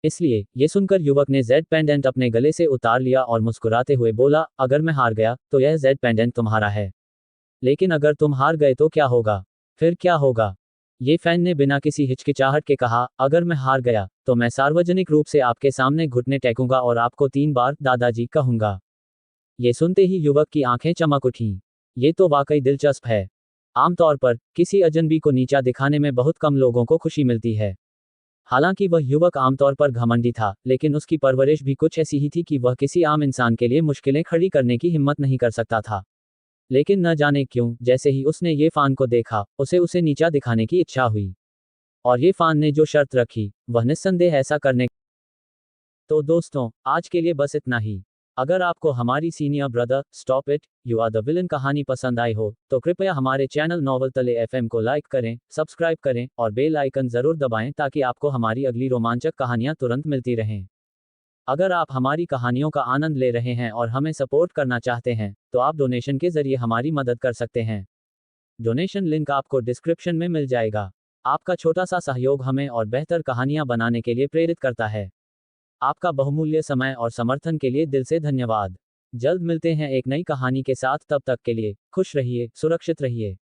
इसलिए ये सुनकर युवक ने जेड पेंडेंट अपने गले से उतार लिया और मुस्कुराते हुए बोला, अगर मैं हार गया तो यह जेड पेंडेंट तुम्हारा है। लेकिन अगर तुम हार गए तो क्या होगा? फिर क्या होगा? ये फैन ने बिना किसी हिचकिचाहट के कहा, अगर मैं हार गया तो मैं सार्वजनिक रूप से आपके सामने घुटने टेकूंगा और आपको 3 बार दादाजी कहूंगा। ये सुनते ही युवक की आंखें चमक उठीं। ये तो वाकई दिलचस्प है। आमतौर पर किसी अजनबी को नीचा दिखाने में बहुत कम लोगों को खुशी मिलती है। हालांकि वह युवक आमतौर पर घमंडी था, लेकिन उसकी परवरिश भी कुछ ऐसी ही थी कि वह किसी आम इंसान के लिए मुश्किलें खड़ी करने की हिम्मत नहीं कर सकता था। लेकिन न जाने क्यों, जैसे ही उसने ये फान को देखा, उसे नीचा दिखाने की इच्छा हुई। और ये फान ने जो शर्त रखी, वह निस्संदेह ऐसा करने। तो दोस्तों, आज के लिए बस इतना ही। अगर आपको हमारी senior brother stop it you are the villain कहानी पसंद आई हो, तो कृपया हमारे चैनल नॉवल तले एफएम को लाइक करें, सब्सक्राइब करें और बेल आइकन जरूर दबाएं ताकि आपको हमारी अगली रोमांचक कहानियां तुरंत मिलती रहें। अगर आप हमारी कहानियों का आनंद ले रहे हैं और हमें सपोर्ट करना चाहते हैं, तो आप डोनेशन के जरिए हमारी मदद कर सकते हैं। डोनेशन लिंक आपको डिस्क्रिप्शन में मिल जाएगा। आपका छोटा सा सहयोग हमें और बेहतर कहानियां बनाने के लिए प्रेरित करता है। आपका बहुमूल्य समय और समर्थन के लिए दिल से धन्यवाद। जल्द मिलते हैं एक नई कहानी के साथ, तब तक के लिए खुश रहिए, सुरक्षित रहिए।